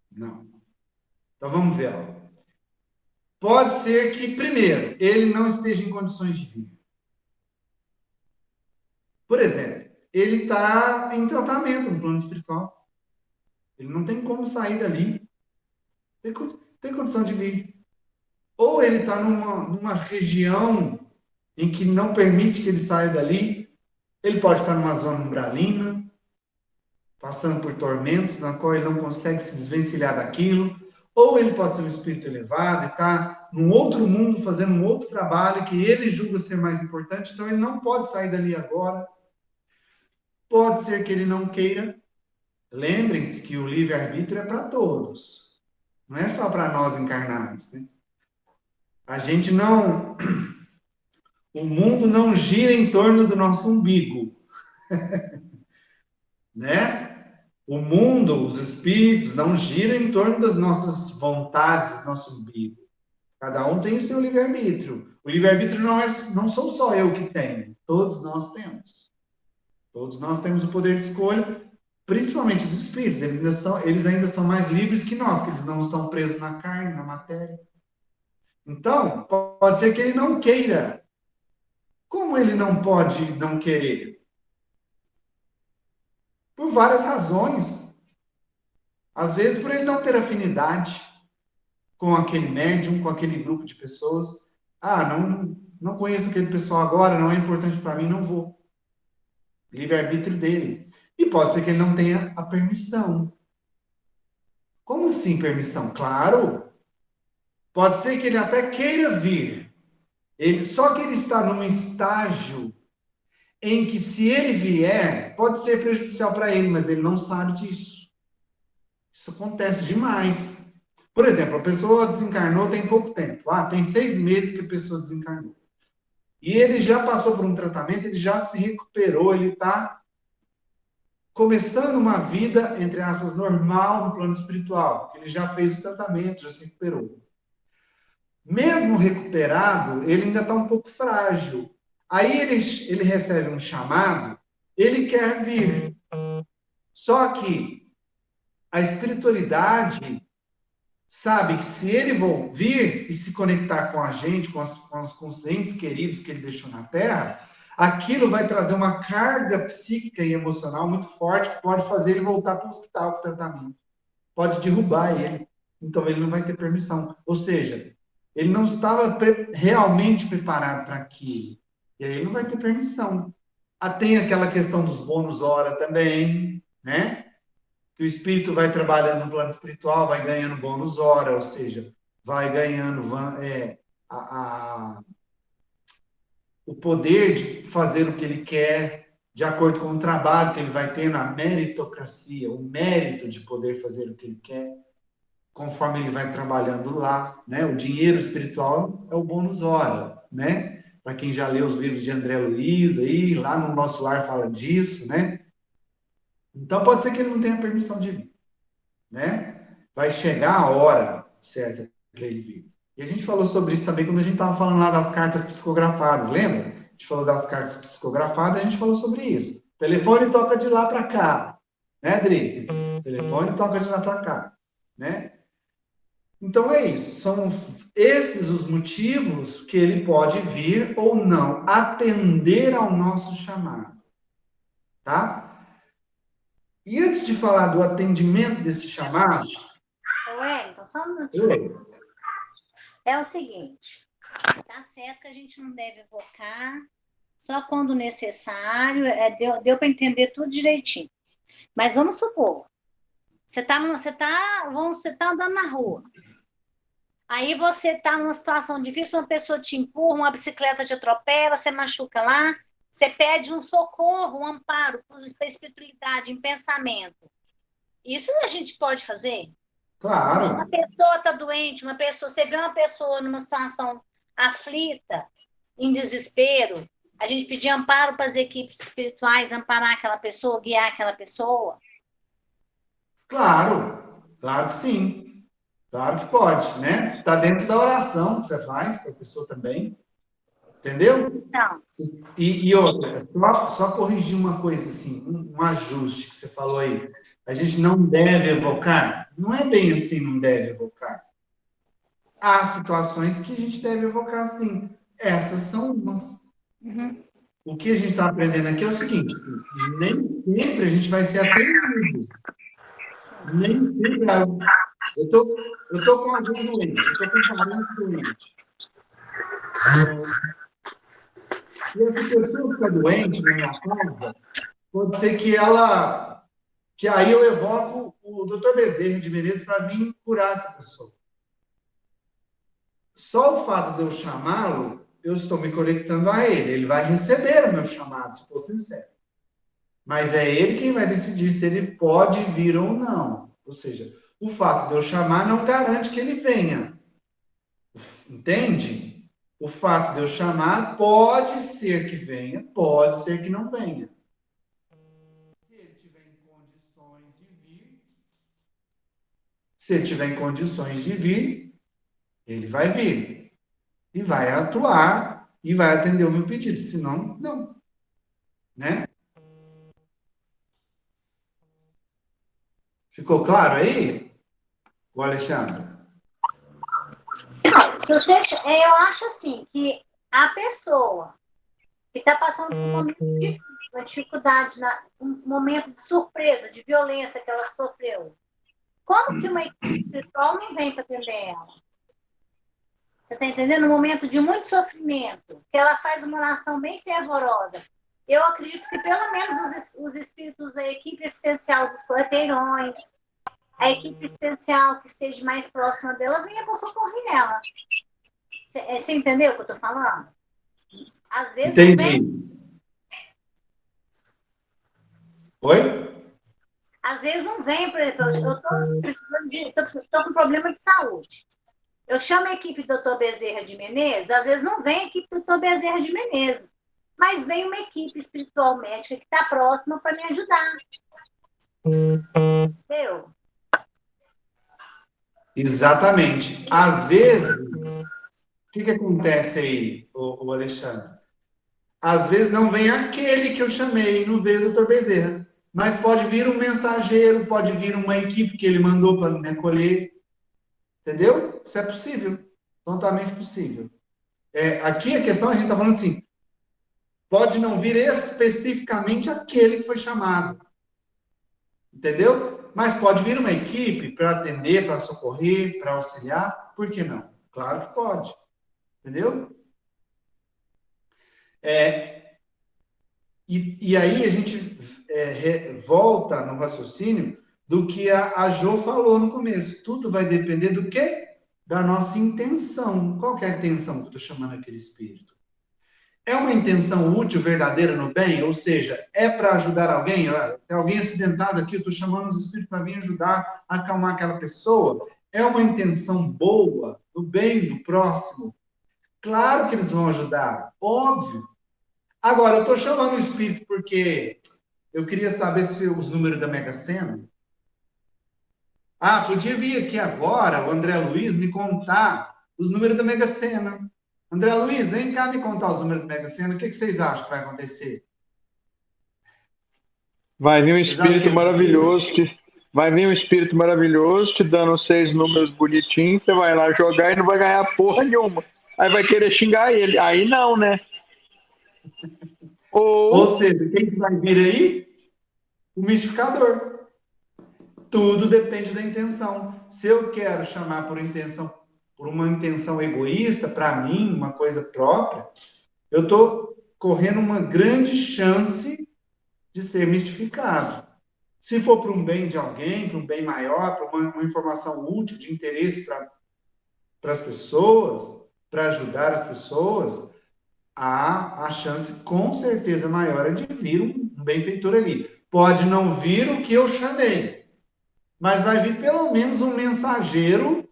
S1: Não. Então vamos ver. Pode ser que, primeiro, ele não esteja em condições de vir. Por exemplo, ele está em tratamento no plano espiritual. Ele não tem como sair dali. Tem condição de vir. Ou ele está numa região em que não permite que ele saia dali. Ele pode estar numa zona umbralina, passando por tormentos, na qual ele não consegue se desvencilhar daquilo. Ou ele pode ser um espírito elevado e está num outro mundo, fazendo um outro trabalho que ele julga ser mais importante, então ele não pode sair dali agora. Pode ser que ele não queira. Lembrem-se que o livre-arbítrio é para todos. Não é só para nós encarnados, né? A gente não... O mundo não gira em torno do nosso umbigo. Né? O mundo, os espíritos, não giram em torno das nossas vontades, do nosso umbigo. Cada um tem o seu livre-arbítrio. O livre-arbítrio não sou só eu que tenho. Todos nós temos. Todos nós temos o poder de escolha, principalmente os espíritos. Eles ainda são mais livres que nós, que eles não estão presos na carne, na matéria. Então, pode ser que ele não queira. Como ele não pode não querer? Por várias razões. Às vezes, por ele não ter afinidade com aquele médium, com aquele grupo de pessoas. Não conheço aquele pessoal agora, não é importante para mim, não vou. Livre-arbítrio dele. E pode ser que ele não tenha a permissão. Como assim permissão? Claro. Pode ser que ele até queira vir. Só que ele está num estágio em que, se ele vier, pode ser prejudicial para ele, mas ele não sabe disso. Isso acontece demais. Por exemplo, a pessoa desencarnou tem pouco tempo. Tem 6 meses que a pessoa desencarnou. E ele já passou por um tratamento, ele já se recuperou, ele está começando uma vida, entre aspas, normal no plano espiritual. Ele já fez o tratamento, já se recuperou. Mesmo recuperado, ele ainda está um pouco frágil. Aí ele recebe um chamado, ele quer vir. Só que a espiritualidade sabe que se ele vir e se conectar com a gente, com os entes queridos que ele deixou na Terra, aquilo vai trazer uma carga psíquica e emocional muito forte que pode fazer ele voltar para o hospital para o tratamento. Pode derrubar ele. Então ele não vai ter permissão. Ou seja, ele não estava realmente preparado para aquilo. E aí ele não vai ter permissão. Tem aquela questão dos bônus hora também, né? Que o espírito vai trabalhando no plano espiritual, vai ganhando bônus hora, ou seja, vai ganhando o poder de fazer o que ele quer, de acordo com o trabalho que ele vai ter na meritocracia, o mérito de poder fazer o que ele quer, conforme ele vai trabalhando lá, né? O dinheiro espiritual é o bônus hora, né? Para quem já leu os livros de André Luiz, aí, lá no Nosso Lar fala disso, né? Então, pode ser que ele não tenha permissão de vir, né? Vai chegar a hora certa para ele vir. E a gente falou sobre isso também quando a gente estava falando lá das cartas psicografadas, lembra? A gente falou das cartas psicografadas, a gente falou sobre isso. O telefone toca de lá para cá, né, Adri? O telefone toca de lá para cá, né? Então é isso. São esses os motivos que ele pode vir ou não atender ao nosso chamado, tá? E antes de falar do atendimento desse chamado,
S6: Ô, Wellington, só um minutinho. É o seguinte, tá certo que a gente não deve evocar só quando necessário, deu para entender tudo direitinho. Mas vamos supor, você tá andando na rua, aí você está numa situação difícil, uma pessoa te empurra, uma bicicleta te atropela, você machuca lá, você pede um socorro, um amparo para a espiritualidade em pensamento. Isso a gente pode fazer?
S1: claro,
S6: Uma pessoa está doente, você vê uma pessoa numa situação aflita, em desespero, a gente pedir amparo para as equipes espirituais, amparar aquela pessoa, guiar aquela pessoa?
S1: claro que sim. Claro que pode, né? Está dentro da oração que você faz para a pessoa também. Entendeu?
S6: Não.
S1: E outra, só corrigir uma coisa assim, um ajuste que você falou aí. A gente não deve evocar. Não é bem assim, não deve evocar. Há situações que a gente deve evocar sim. Essas são umas.
S6: Uhum.
S1: O que a gente está aprendendo aqui é o seguinte: nem sempre a gente vai ser atendido. Nem sempre. Eu tô com alguém doente, eu tô com um parente doente. E essa pessoa que está doente na minha casa, pode ser que aí eu evoco o Dr. Bezerra de Menezes para vir curar essa pessoa. Só o fato de eu chamá-lo, eu estou me conectando a ele. Ele vai receber o meu chamado, se for sincero. Mas é ele quem vai decidir se ele pode vir ou não. Ou seja, o fato de eu chamar não garante que ele venha. Entende? O fato de eu chamar pode ser que venha, pode ser que não venha. Se ele tiver em condições de vir, ele vai vir. E vai atuar e vai atender o meu pedido. Senão, não. Né? Ficou claro aí? O Alexandre?
S6: Eu acho assim, que a pessoa que está passando por um momento de uma dificuldade, um momento de surpresa, de violência que ela sofreu, como que uma equipe espiritual não vem para atender ela? Você está entendendo? No momento de muito sofrimento, que ela faz uma oração bem fervorosa. Eu acredito que pelo menos os espíritos, a equipe especial dos coleteirões, a equipe especial que esteja mais próxima dela, venha para socorrer ela. Você entendeu o que eu estou falando? Às vezes
S1: Entendi. Oi?
S6: Às vezes não vem, por exemplo, eu estou com problema de saúde. Eu chamo a equipe do Dr. Bezerra de Menezes, às vezes não vem a equipe do Dr. Bezerra de Menezes, mas vem uma equipe espiritual médica que está próxima para me ajudar. Entendeu?
S1: Exatamente. Às vezes, o que acontece aí, o Alexandre? Às vezes não vem aquele que eu chamei, não veio o Dr. Bezerra. Mas pode vir um mensageiro, pode vir uma equipe que ele mandou para me acolher. Entendeu? Isso é possível. Totalmente possível. Aqui a questão, a gente está falando assim, pode não vir especificamente aquele que foi chamado. Entendeu? Mas pode vir uma equipe para atender, para socorrer, para auxiliar. Por que não? Claro que pode. Entendeu? E aí a gente volta no raciocínio do que a Jo falou no começo. Tudo vai depender do quê? Da nossa intenção. Qual que é a intenção que eu estou chamando aquele espírito? É uma intenção útil, verdadeira no bem? Ou seja, é para ajudar alguém? Tem alguém acidentado aqui, eu estou chamando os espíritos para vir ajudar a acalmar aquela pessoa. É uma intenção boa, do bem do próximo? Claro que eles vão ajudar, óbvio. Agora, eu estou chamando o espírito porque eu queria saber se os números da Mega Sena. Ah, podia vir aqui agora o André Luiz me contar os números da Mega Sena. André Luiz, vem cá me contar os números da Mega Sena. O que vocês acham que vai acontecer?
S7: Vai vir um
S1: Vocês acham
S7: espírito
S1: que
S7: maravilhoso, vai vir um espírito maravilhoso te dando 6 números bonitinhos, você vai lá jogar e não vai ganhar porra nenhuma. Aí vai querer xingar ele. Aí não, né?
S1: Ou seja, quem que vai vir aí? O mistificador. Tudo depende da intenção. Se eu quero chamar por uma intenção egoísta, para mim, uma coisa própria, eu estou correndo uma grande chance de ser mistificado. Se for para um bem de alguém, para um bem maior, para uma informação útil, de interesse para as pessoas, para ajudar as pessoas, a chance com certeza maior é de vir um benfeitor ali. Pode não vir o que eu chamei, mas vai vir pelo menos um mensageiro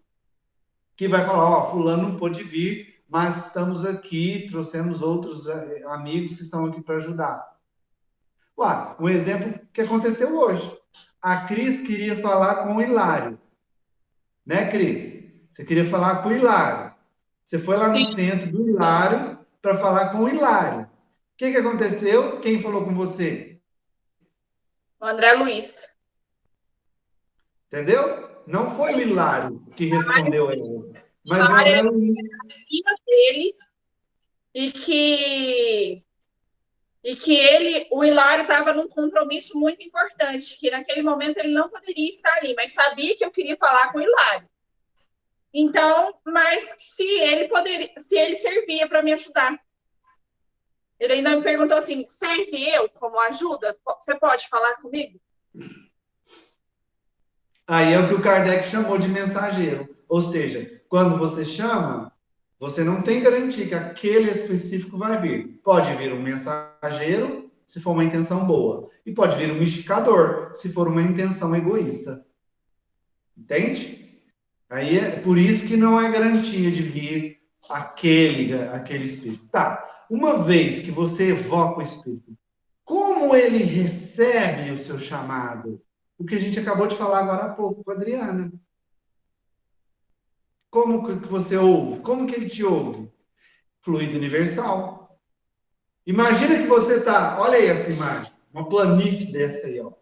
S1: que vai falar, ó, fulano não pôde vir, mas estamos aqui, trouxemos outros amigos que estão aqui para ajudar. Ué, um exemplo que aconteceu hoje. A Cris queria falar com o Hilário. Né, Cris? Você queria falar com o Hilário. Você foi lá no centro do Hilário para falar com o Hilário. O que aconteceu? Quem falou com você?
S8: O André Luiz.
S1: Entendeu? Não foi o Hilário que respondeu a ele, mas o
S8: Hilário
S1: André Luiz.
S8: acima dele e que ele, o Hilário, estava num compromisso muito importante, que naquele momento ele não poderia estar ali, mas sabia que eu queria falar com o Hilário. Então, mas se ele servia para me ajudar. Ele ainda me perguntou assim: serve eu como ajuda? Você pode falar comigo?
S1: Aí é o que o Kardec chamou de mensageiro. Ou seja, quando você chama, você não tem garantia que aquele específico vai vir. Pode vir um mensageiro, se for uma intenção boa. E pode vir um mistificador, se for uma intenção egoísta. Entende? Aí é por isso que não é garantia de vir aquele espírito. Tá, uma vez que você evoca o espírito, como ele recebe o seu chamado? O que a gente acabou de falar agora há pouco com a Adriana. Como que você ouve? Como que ele te ouve? Fluido universal. Imagina que você está, olha aí essa imagem, uma planície dessa aí, ó.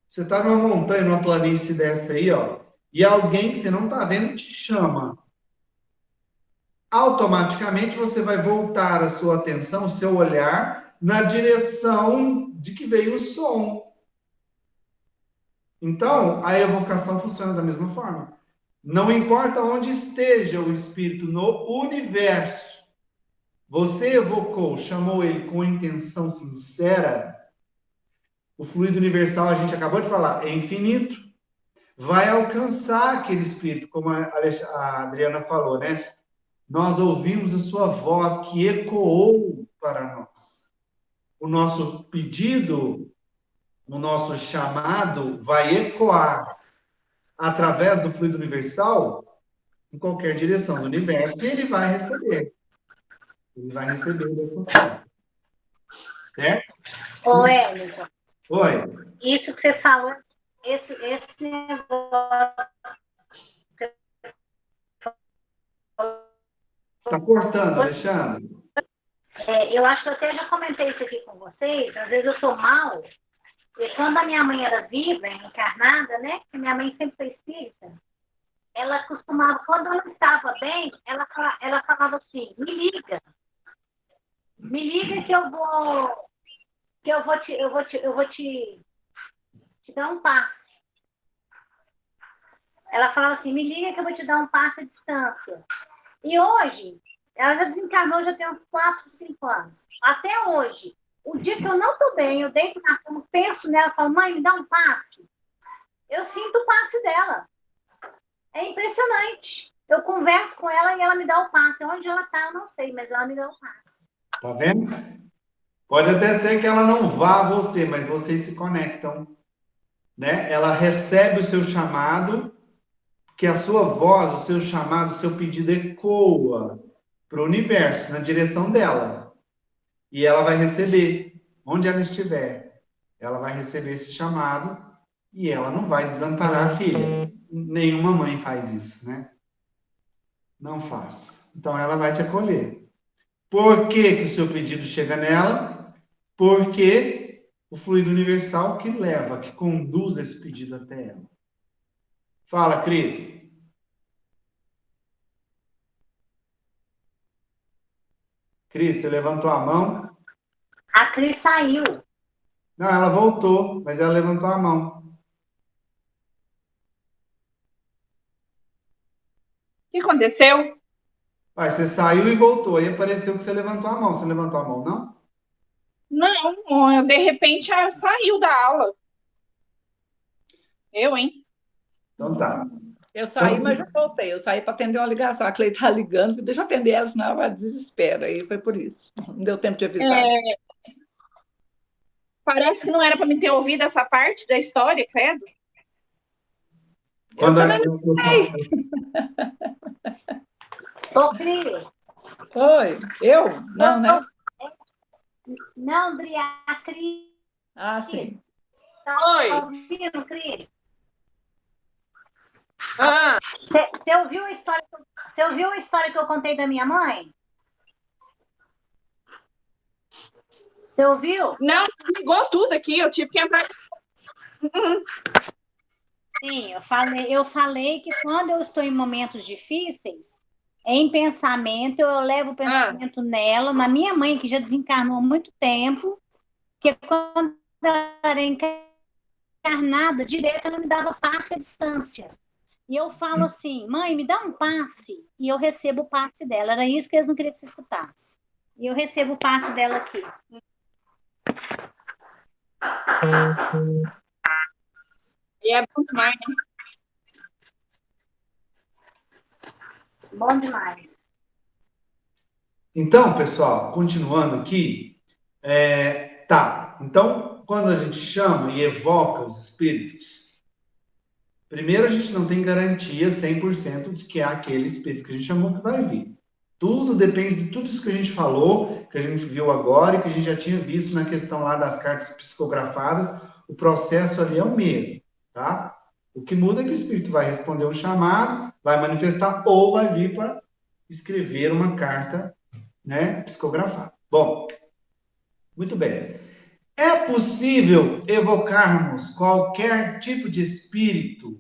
S1: Você está numa montanha, numa planície dessa aí, ó, e alguém que você não está vendo te chama. Automaticamente você vai voltar a sua atenção, o seu olhar, na direção de que veio o som. Então, a evocação funciona da mesma forma. Não importa onde esteja o espírito no universo, você evocou, chamou ele com intenção sincera, o fluido universal, a gente acabou de falar, é infinito, vai alcançar aquele espírito, como a Adriana falou, né? Nós ouvimos a sua voz que ecoou para nós. O nosso pedido, o nosso chamado vai ecoar através do fluido universal em qualquer direção do universo e ele vai receber. Ele vai receber dessa forma. Certo?
S6: Ô, Wellington.
S1: Oi.
S6: Isso que você falou, esse negócio.
S1: Tá cortando, Alexandre?
S6: Eu acho que eu até já comentei isso aqui com vocês. Às vezes eu estou mal. E quando a minha mãe era viva, encarnada, né? Que minha mãe sempre foi espírita. Ela costumava, quando eu não estava bem, ela falava assim: me liga que eu vou te dar um passe. Ela falava assim: me liga que eu vou te dar um passe à distância. E hoje, ela já desencarnou, já tem uns 4, 5 anos. Até hoje, o dia que eu não estou bem, eu deito na cama, penso nela, falo: mãe, me dá um passe. Eu sinto o passe dela. É impressionante. Eu converso com ela e ela me dá o passe. Onde ela está, eu não sei, mas ela me dá o passe.
S1: Tá vendo? Pode até ser que ela não vá a você, mas vocês se conectam, né? Ela recebe o seu chamado, que a sua voz, o seu chamado, o seu pedido ecoa para o universo, na direção dela. E ela vai receber, onde ela estiver. Ela vai receber esse chamado e ela não vai desamparar a filha. Nenhuma mãe faz isso, né? Não faz. Então ela vai te acolher. Por que que o seu pedido chega nela? Porque o fluido universal que leva, que conduz esse pedido até ela. Fala, Cris. Cris, você levantou a mão?
S6: A Cris saiu.
S1: Não, ela voltou, mas ela levantou a mão.
S8: O que aconteceu?
S1: Vai, você saiu e voltou, aí apareceu que você levantou a mão. Você levantou a mão, não?
S8: Não, de repente saiu da aula. Eu, hein?
S1: Então tá.
S4: Eu saí, mas já voltei. Eu saí para atender uma ligação. A Cleide está ligando, deixa eu atender ela, senão ela vai desespera. Aí foi por isso. Não deu tempo de avisar.
S8: Parece que não era para me ter ouvido essa parte da história, credo.
S1: Quando
S6: Ô, Cris.
S4: Oi, eu? Não, né?
S6: Não, Bri, a Cris.
S4: Ah, sim.
S8: Oi.
S6: Tá ouvindo, Cris? Você ouviu a história? Você ouviu a história que eu contei da minha mãe? Você ouviu?
S8: Não, desligou tudo aqui, eu tive que entrar.
S6: Sim, eu falei que quando eu estou em momentos difíceis, em pensamento, eu levo o pensamento nela, na minha mãe, que já desencarnou há muito tempo, que quando ela era encarnada, direto, ela me dava passe à distância. E eu falo assim, mãe, me dá um passe, e eu recebo o passe dela. Era isso que eles não queriam que você escutasse. E eu recebo o passe dela aqui.
S8: E é bom demais, né?
S6: Bom demais.
S1: Então, pessoal, continuando aqui, tá. Então, quando a gente chama e evoca os espíritos, primeiro a gente não tem garantia 100% de que é aquele espírito que a gente chamou que vai vir. Tudo depende de tudo isso que a gente falou, que a gente viu agora e que a gente já tinha visto na questão lá das cartas psicografadas. O processo ali é o mesmo, tá? O que muda é que o espírito vai responder um chamado, vai manifestar ou vai vir para escrever uma carta, né, psicografada. Bom, muito bem. É possível evocarmos qualquer tipo de espírito?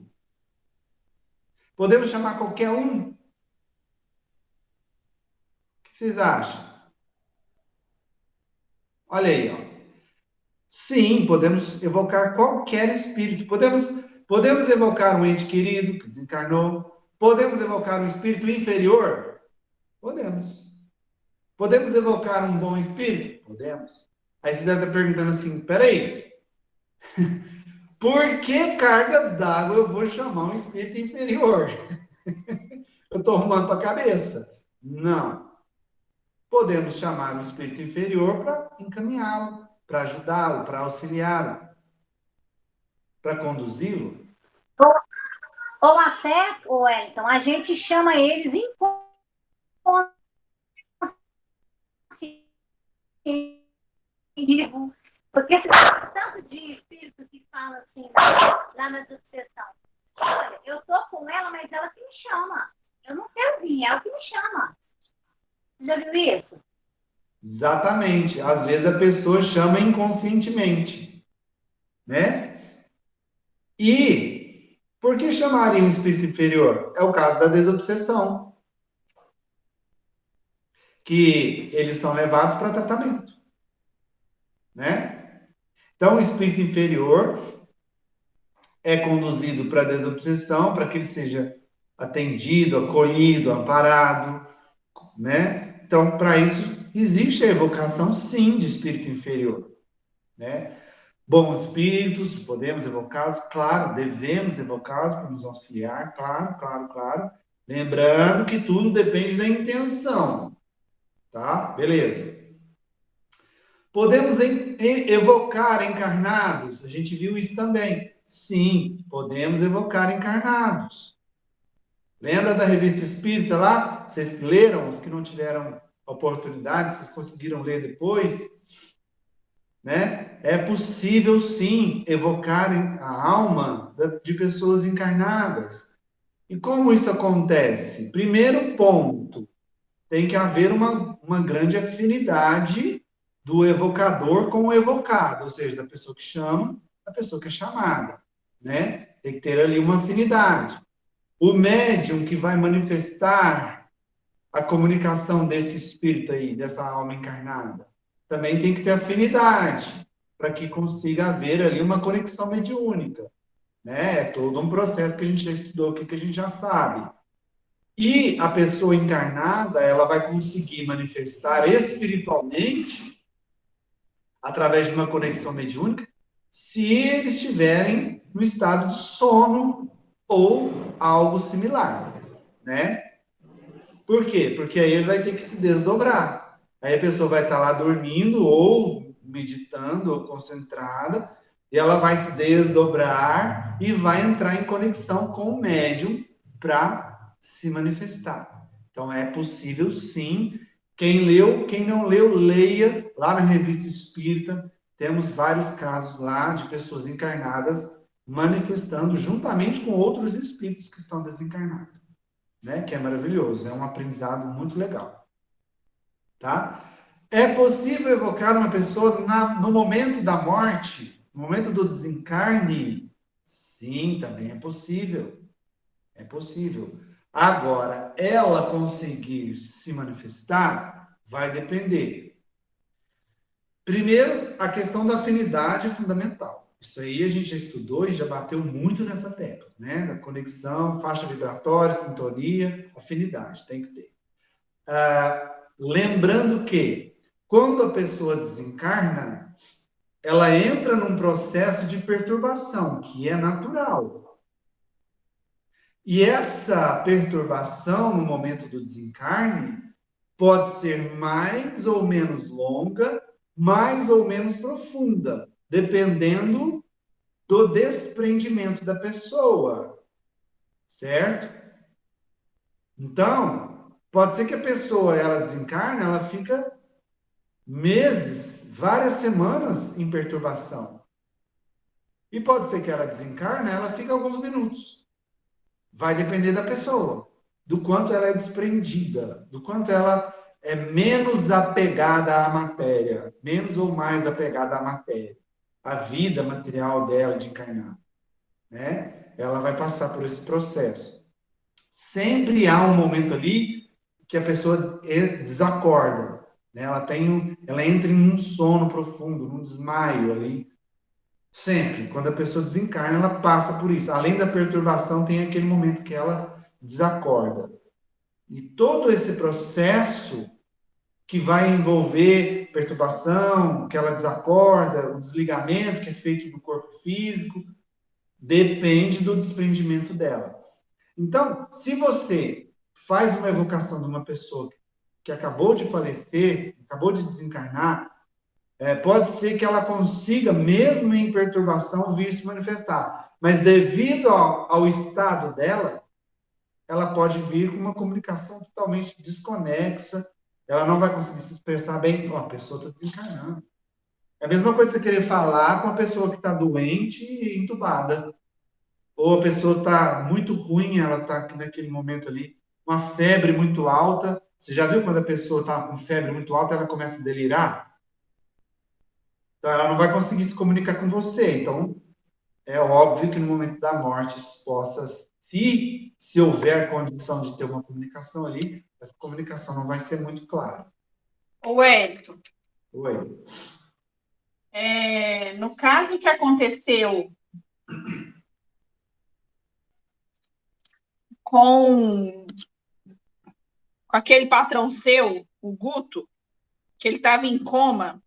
S1: Podemos chamar qualquer um? O que vocês acham? Olha aí, ó. Sim, podemos evocar qualquer espírito. Podemos evocar um ente querido que desencarnou. Podemos evocar um espírito inferior? Podemos. Podemos evocar um bom espírito? Podemos. Aí você deve estar perguntando assim, peraí, por que cargas d'água eu vou chamar um espírito inferior? Eu estou arrumando para a cabeça. Não. Podemos chamar um espírito inferior para encaminhá-lo, para ajudá-lo, para auxiliá-lo, para conduzi-lo.
S6: Ou até, Wellington, a gente chama eles inconsciente. Porque se tem tanto de espírito que fala assim, lá na sucessão, olha, eu tô com ela, mas ela que me chama. Eu não quero vir, ela que me chama. Você já viu isso?
S1: Exatamente. Às vezes a pessoa chama inconscientemente, né? E por que chamaria um espírito inferior? É o caso da desobsessão, que eles são levados para tratamento, né? Então, o espírito inferior é conduzido para a desobsessão, para que ele seja atendido, acolhido, amparado, né? Então, para isso, existe a evocação, sim, de espírito inferior, né? Bons espíritos, podemos evocá-los, claro, devemos evocá-los para nos auxiliar, claro. Lembrando que tudo depende da intenção, tá? Beleza. Podemos evocar encarnados? A gente viu isso também. Sim, podemos evocar encarnados. Lembra da Revista Espírita lá? Vocês leram, os que não tiveram oportunidade, vocês conseguiram ler depois? Né? É possível, sim, evocar a alma de pessoas encarnadas. E como isso acontece? Primeiro ponto, tem que haver uma grande afinidade do evocador com o evocado, ou seja, da pessoa que chama, da pessoa que é chamada, né? Tem que ter ali uma afinidade. O médium que vai manifestar a comunicação desse espírito aí, dessa alma encarnada, também tem que ter afinidade para que consiga haver ali uma conexão mediúnica, né? É todo um processo que a gente já estudou aqui, que a gente já sabe. E a pessoa encarnada, ela vai conseguir manifestar espiritualmente através de uma conexão mediúnica, se eles estiverem no estado de sono ou algo similar, né? Por quê? Porque aí ele vai ter que se desdobrar. Aí a pessoa vai estar lá dormindo, ou meditando, ou concentrada, e ela vai se desdobrar e vai entrar em conexão com o médium para se manifestar. Então é possível sim. Quem leu, quem não leu, leia lá na Revista Espírita. Temos vários casos lá de pessoas encarnadas manifestando juntamente com outros espíritos que estão desencarnados, né? Que é maravilhoso, é um aprendizado muito legal, tá? É possível evocar uma pessoa no momento da morte, no momento do desencarne? Sim, também é possível. É possível. Agora, ela conseguir se manifestar vai depender. Primeiro, a questão da afinidade é fundamental. Isso aí a gente já estudou e já bateu muito nessa tecla, né? Da conexão, faixa vibratória, sintonia, afinidade, tem que ter. Lembrando que, quando a pessoa desencarna, ela entra num processo de perturbação, que é natural. E essa perturbação, no momento do desencarne, pode ser mais ou menos longa, mais ou menos profunda, dependendo do desprendimento da pessoa, certo? Então, pode ser que a pessoa, ela desencarna, ela fica meses, várias semanas em perturbação. E pode ser que ela desencarna, ela fica alguns minutos. Vai depender da pessoa, do quanto ela é desprendida, do quanto ela é menos apegada à matéria, menos ou mais apegada à matéria, à vida material dela de encarnar, né? Ela vai passar por esse processo. Sempre há um momento ali que a pessoa desacorda, né? Ela entra em um sono profundo, num desmaio ali. Sempre, quando a pessoa desencarna, ela passa por isso. Além da perturbação, tem aquele momento que ela desacorda. E todo esse processo que vai envolver perturbação, que ela desacorda, o desligamento que é feito do corpo físico, depende do desprendimento dela. Então, se você faz uma evocação de uma pessoa que acabou de falecer, acabou de desencarnar, pode ser que ela consiga, mesmo em perturbação, vir se manifestar. Mas devido ao estado dela, ela pode vir com uma comunicação totalmente desconexa, ela não vai conseguir se expressar bem. A pessoa está desencarnando. É a mesma coisa você querer falar com uma pessoa que está doente e entubada. Ou a pessoa está muito ruim, ela está naquele momento ali, uma febre muito alta. Você já viu quando a pessoa está com febre muito alta, ela começa a delirar? Então, ela não vai conseguir se comunicar com você. Então, é óbvio que no momento da morte isso possa, se houver condição de ter uma comunicação ali, essa comunicação não vai ser muito clara.
S8: O Wellington.
S1: Oi.
S8: No caso que aconteceu com aquele patrão seu, o Guto, que ele estava em coma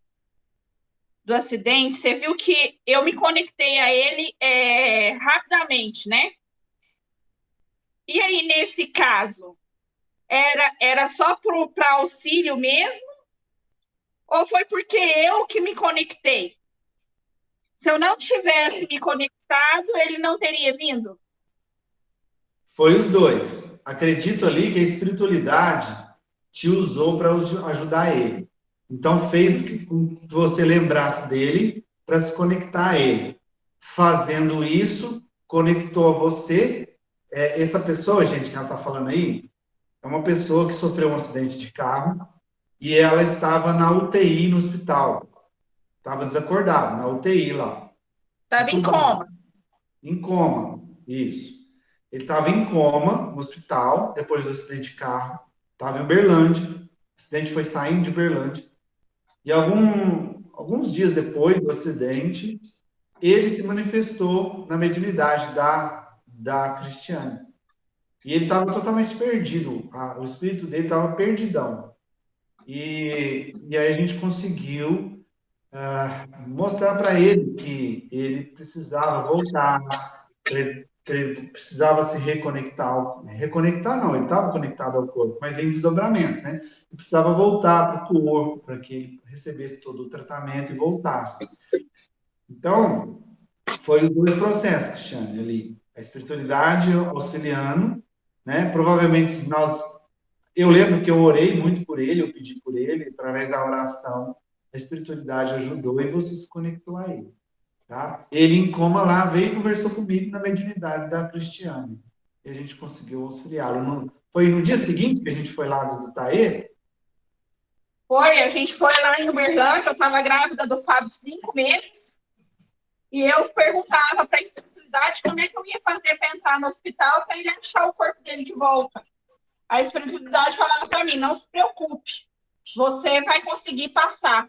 S8: do acidente, você viu que eu me conectei a ele rapidamente, né? E aí, nesse caso, era só para auxílio mesmo? ou foi porque eu que me conectei? Se eu não tivesse me conectado, ele não teria vindo?
S1: Foi os dois. Acredito ali que a espiritualidade te usou para ajudar ele. Então, fez com que você lembrasse dele para se conectar a ele. Fazendo isso, conectou a você. Essa pessoa, gente, que ela está falando aí, é uma pessoa que sofreu um acidente de carro e ela estava na UTI no hospital. Estava desacordada, na UTI lá.
S8: Estava em coma.
S1: Em coma, isso. Ele estava em coma no hospital, depois do acidente de carro. Estava em Uberlândia. O acidente foi saindo de Uberlândia. E alguns dias depois do acidente, ele se manifestou na mediunidade da Cristiane. E ele estava totalmente perdido. O espírito dele estava perdidão. E aí a gente conseguiu mostrar para ele que ele precisava voltar, que ele precisava se reconectar. Reconectar não, ele estava conectado ao corpo, mas em desdobramento, né? Ele precisava voltar para o corpo, para que ele recebesse todo o tratamento e voltasse. Então, foi os dois processos, Cristiane, ali. A espiritualidade auxiliando, né? Provavelmente eu lembro que eu orei muito por ele, eu pedi por ele, através da oração, a espiritualidade ajudou e você se conectou a ele, tá? Ele em coma lá veio e conversou comigo na mediunidade da Cristiane. E a gente conseguiu auxiliá-lo. Foi no dia seguinte que a gente foi lá visitar ele?
S8: Foi, a gente foi lá em Uberlândia, eu estava grávida do Fábio de 5 meses, e eu perguntava para a espiritualidade como é que eu ia fazer para entrar no hospital para ele achar o corpo dele de volta. A espiritualidade falava para mim, não se preocupe, você vai conseguir passar.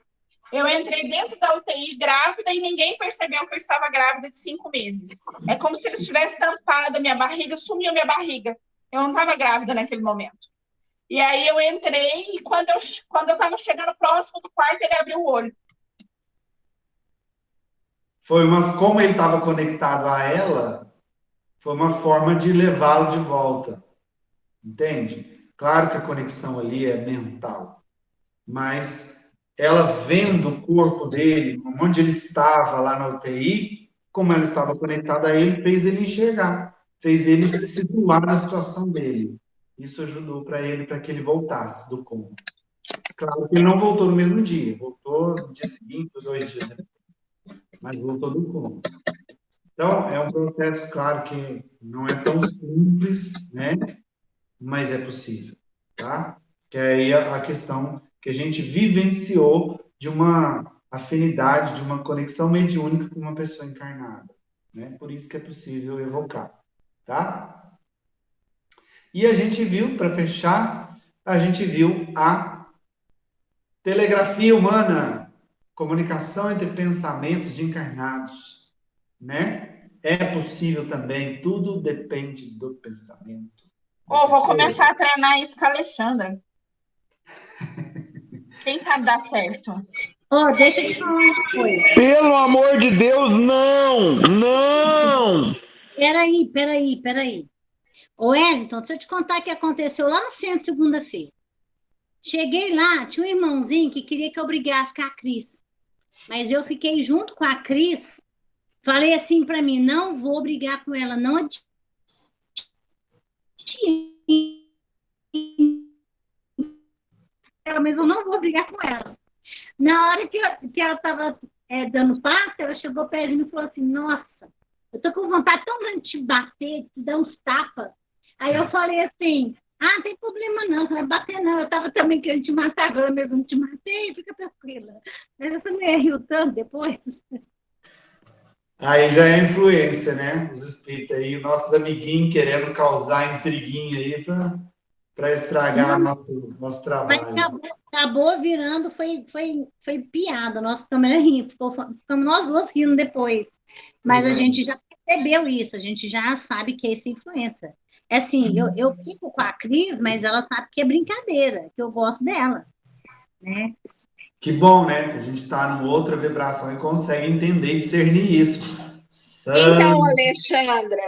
S8: Eu entrei dentro da UTI grávida e ninguém percebeu que eu estava grávida de 5 meses. É como se eles tivessem tampado a minha barriga, sumiu minha barriga. Eu não estava grávida naquele momento. E aí eu entrei e quando eu estava chegando próximo do quarto, ele abriu o olho.
S1: Como ele estava conectado a ela, foi uma forma de levá-lo de volta. Entende? Claro que a conexão ali é mental, mas ela vendo o corpo dele, onde ele estava lá na UTI, como ela estava conectada a ele, fez ele enxergar, fez ele se situar na situação dele. Isso ajudou para que ele voltasse do coma. Claro que ele não voltou no mesmo dia, voltou no dia seguinte, 2 dias depois, mas voltou do coma. Então, é um processo, claro, que não é tão simples, né? Mas é possível, tá? Que é aí a questão que a gente vivenciou de uma afinidade, de uma conexão mediúnica com uma pessoa encarnada, né? Por isso que é possível evocar, tá? E a gente viu, para fechar, a gente viu a telegrafia humana, comunicação entre pensamentos de encarnados, né? É possível também, tudo depende do pensamento.
S8: Vou começar a treinar isso com a Alexandra. Quem sabe dar certo?
S5: Deixa eu te falar uma coisa.
S7: Pelo amor de Deus, não! Não!
S5: Peraí. Wellington, deixa eu te contar o que aconteceu lá no centro segunda-feira. Cheguei lá, tinha um irmãozinho que queria que eu brigasse com a Cris. Mas eu fiquei junto com a Cris, falei assim para mim, não vou brigar com ela, não adianta. Mas eu não vou brigar com ela. Na hora que ela estava dando passo, ela chegou perto de mim e falou assim, nossa, eu tô com vontade tão grande de te bater, de te dar uns tapas. Aí eu falei assim, não tem problema não, você vai bater não, eu estava também querendo te matar, agora mesmo não te matei, fica tranquila. Mas você me riu tanto depois.
S1: Aí já é influência, né? Os espíritos aí, nossos amiguinhos querendo causar intriguinha aí para estragar nosso trabalho.
S5: Mas acabou virando, foi piada. Nós ficamos rindo, ficamos nós duas rindo depois. Mas a gente já percebeu isso, a gente já sabe que é essa influência. É assim, eu fico com a Cris, mas ela sabe que é brincadeira, que eu gosto dela, né?
S1: Que bom, né? Que a gente está numa outra vibração e consegue entender e discernir isso.
S8: Então, Alexandra,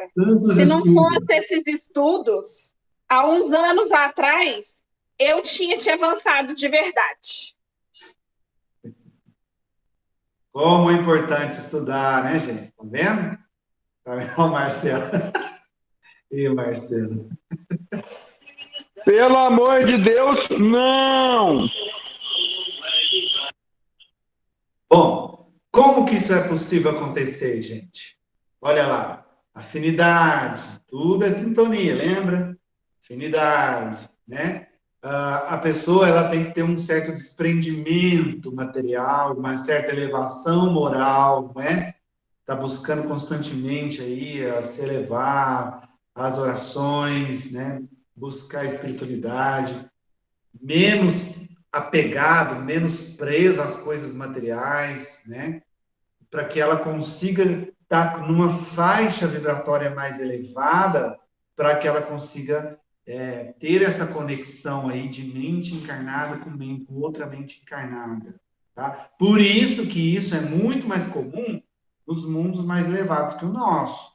S8: se não fosse esses estudos, há uns anos atrás, eu tinha te avançado de verdade.
S1: Como é importante estudar, né, gente? Tá vendo? Tá vendo, Ó, Marcelo? Ih, Marcelo.
S7: Pelo amor de Deus, não!
S1: Bom, como que isso é possível acontecer, gente? Olha lá, afinidade, tudo é sintonia, lembra? Afinidade, né? A pessoa ela tem que ter um certo desprendimento material, uma certa elevação moral, né? Tá buscando constantemente aí a se elevar, as orações, né? Buscar a espiritualidade, menos apegado, menos preso às coisas materiais, né? Para que ela consiga estar numa faixa vibratória mais elevada, para que ela consiga ter essa conexão aí de mente encarnada com outra mente encarnada, tá? Por isso que isso é muito mais comum nos mundos mais elevados que o nosso,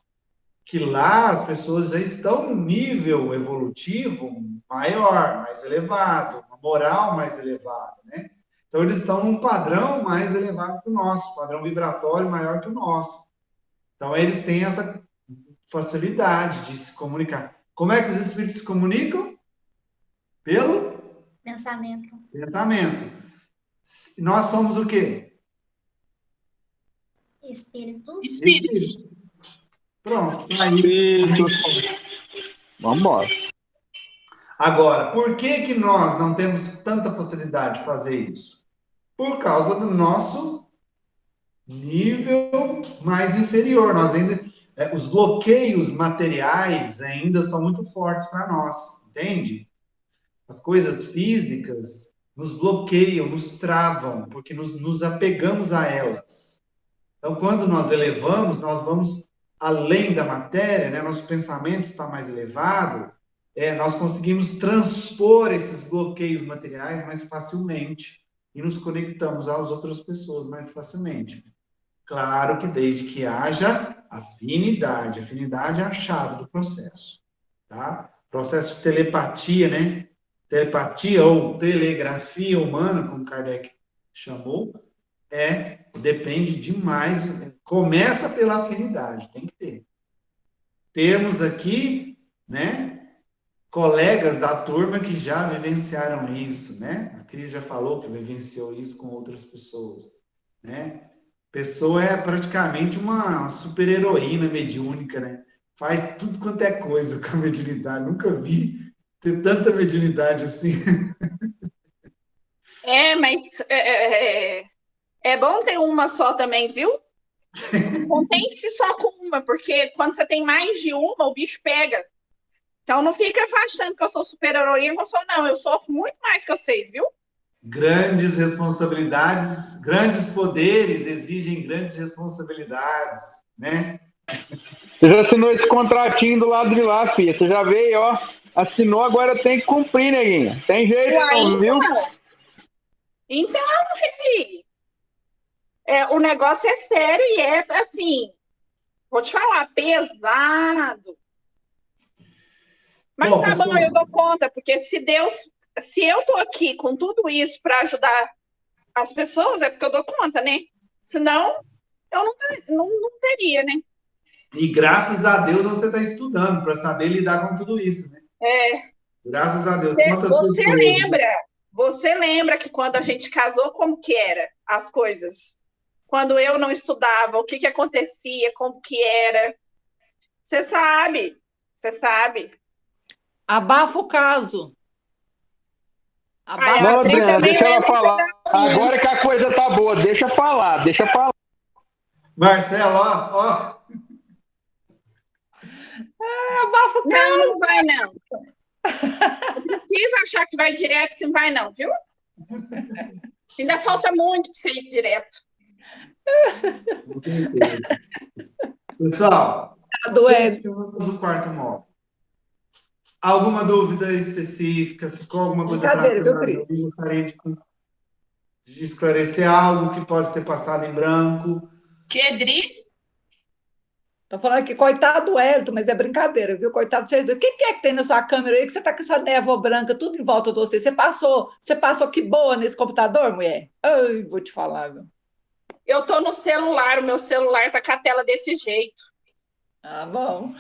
S1: que lá as pessoas já estão num nível evolutivo maior, mais elevado, uma moral mais elevada, né? Então eles estão num padrão mais elevado que o nosso, padrão vibratório maior que o nosso. Então eles têm essa facilidade de se comunicar. Como é que os espíritos se comunicam? Pelo
S3: Pensamento.
S1: pensamento. Nós somos o quê?
S3: Espíritos.
S8: Espíritos.
S1: Pronto, tá aí.
S7: Espíritos. Vamos embora.
S1: Agora, por que que nós não temos tanta facilidade de fazer isso? Por causa do nosso nível mais inferior. Nós ainda, os bloqueios materiais ainda são muito fortes para nós, entende? As coisas físicas nos bloqueiam, nos travam, porque nos apegamos a elas. Então, quando nós elevamos, nós vamos além da matéria, né? Nosso pensamento está mais elevado, nós conseguimos transpor esses bloqueios materiais mais facilmente e nos conectamos às outras pessoas mais facilmente. Claro que desde que haja afinidade. Afinidade é a chave do processo, tá? Processo de telepatia, né? Telepatia ou telegrafia humana, como Kardec chamou, depende demais, começa pela afinidade, tem que ter. Temos aqui, né, colegas da turma que já vivenciaram isso, né? A Cris já falou que vivenciou isso com outras pessoas, né? Pessoa é praticamente uma super-heroína mediúnica, né? Faz tudo quanto é coisa com a mediunidade. Nunca vi ter tanta mediunidade assim.
S8: Mas é bom ter uma só também, viu? Não contente-se só com uma, porque quando você tem mais de uma, o bicho pega. Então não fica achando que eu sou super-heroína, eu sou não. Eu sou muito mais que vocês, viu?
S1: Grandes responsabilidades, grandes poderes exigem grandes responsabilidades, né?
S7: Você já assinou esse contratinho do lado de lá, filha. Você já veio, ó. Assinou, agora tem que cumprir, neguinha. Tem jeito não, viu?
S8: Então, filho, o negócio é sério e assim, vou te falar, pesado. Mas
S1: Bom,
S8: tá
S1: pessoal,
S8: bom, eu dou conta, porque se eu tô aqui com tudo isso para ajudar as pessoas, é porque eu dou conta, né? Senão, eu não teria, né?
S1: e graças a Deus você está estudando para saber lidar com tudo isso, né? Graças a Deus.
S8: Você lembra que quando a gente casou, como que era as coisas? Quando eu não estudava, o que acontecia, como que era? Você sabe.
S4: Abafa o caso.
S8: Ai,
S7: Não,
S8: Adri
S7: Adriana,
S8: também
S7: deixa ela
S8: lembra um
S7: falar.
S8: pedacinho.
S7: Agora que a coisa tá boa, deixa falar.
S1: Marcelo, ó.
S4: Abafa o caso.
S8: Não vai não. Não precisa achar que vai direto, que não vai não, viu? Ainda falta muito para você ir direto.
S1: Pessoal,
S4: Doendo.
S1: fechamos o quarto módulo. Alguma dúvida específica? Ficou alguma coisa
S4: Brincadeira, viu,
S1: para
S4: Cris?
S1: gostaria de esclarecer algo que pode ter passado em branco?
S8: Que, Dri?
S4: Tô falando aqui, coitado do Hélio, mas é brincadeira, viu? Coitado de vocês dois. O que é que tem na sua câmera aí que você tá com essa névoa branca tudo em volta de você? Você passou que boa nesse computador, mulher? Ai, vou te falar, viu?
S8: Eu tô no celular, o meu celular tá com a tela desse jeito.
S4: Ah, bom.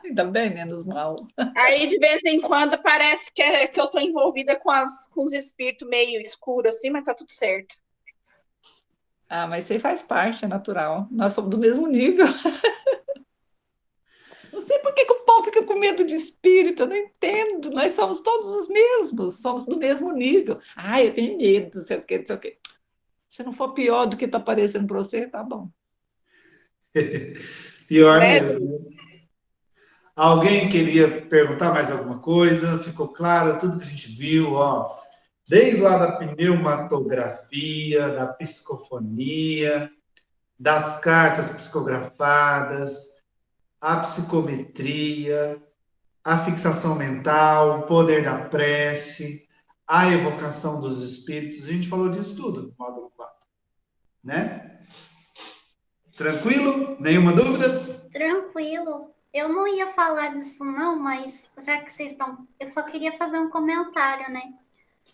S4: Ainda bem, menos mal.
S8: Aí, de vez em quando, parece que eu tô envolvida com os espíritos meio escuros, assim, mas tá tudo certo.
S4: Ah, mas isso aí faz parte, é natural. Nós somos do mesmo nível. Não sei por que que o povo fica com medo de espírito, eu não entendo. Nós somos todos os mesmos, somos do mesmo nível. Ah, eu tenho medo, não sei o quê, não sei o quê. Se não for pior do que está aparecendo para você, tá bom.
S1: Pior
S8: Né?
S1: mesmo. Alguém queria perguntar mais alguma coisa? Ficou claro tudo que a gente viu, ó. Desde lá da pneumatografia, da psicofonia, das cartas psicografadas, a psicometria, a fixação mental, o poder da prece, a evocação dos espíritos. A gente falou disso tudo no módulo 4, né? Tranquilo? Nenhuma dúvida?
S3: Tranquilo. Eu não ia falar disso não, mas já que vocês estão... Eu só queria fazer um comentário, né?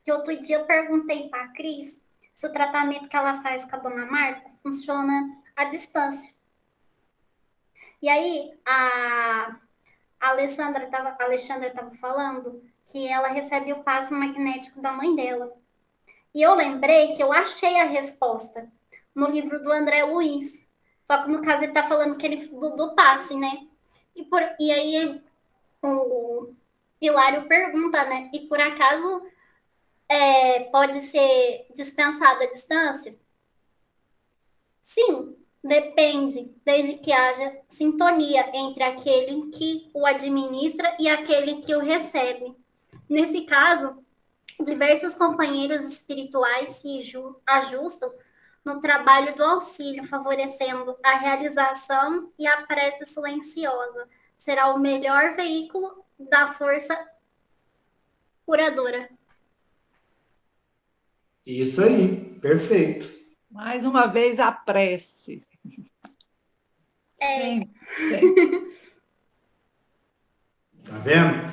S3: Que outro dia eu perguntei para a Cris se o tratamento que ela faz com a dona Marta funciona à distância. E aí a Alexandra estava falando que ela recebe o passe magnético da mãe dela. E eu lembrei que eu achei a resposta no livro do André Luiz. Só que no caso ele está falando que ele do passe, né? E aí o Hilário pergunta, né? E por acaso pode ser dispensado à distância? Sim, depende, desde que haja sintonia entre aquele que o administra e aquele que o recebe. Nesse caso, diversos companheiros espirituais se ajustam no trabalho do auxílio, favorecendo a realização e a prece silenciosa. Será o melhor veículo da força curadora.
S1: Isso aí, perfeito.
S4: Mais uma vez a prece.
S3: É,
S4: Sempre, sempre.
S1: Tá vendo?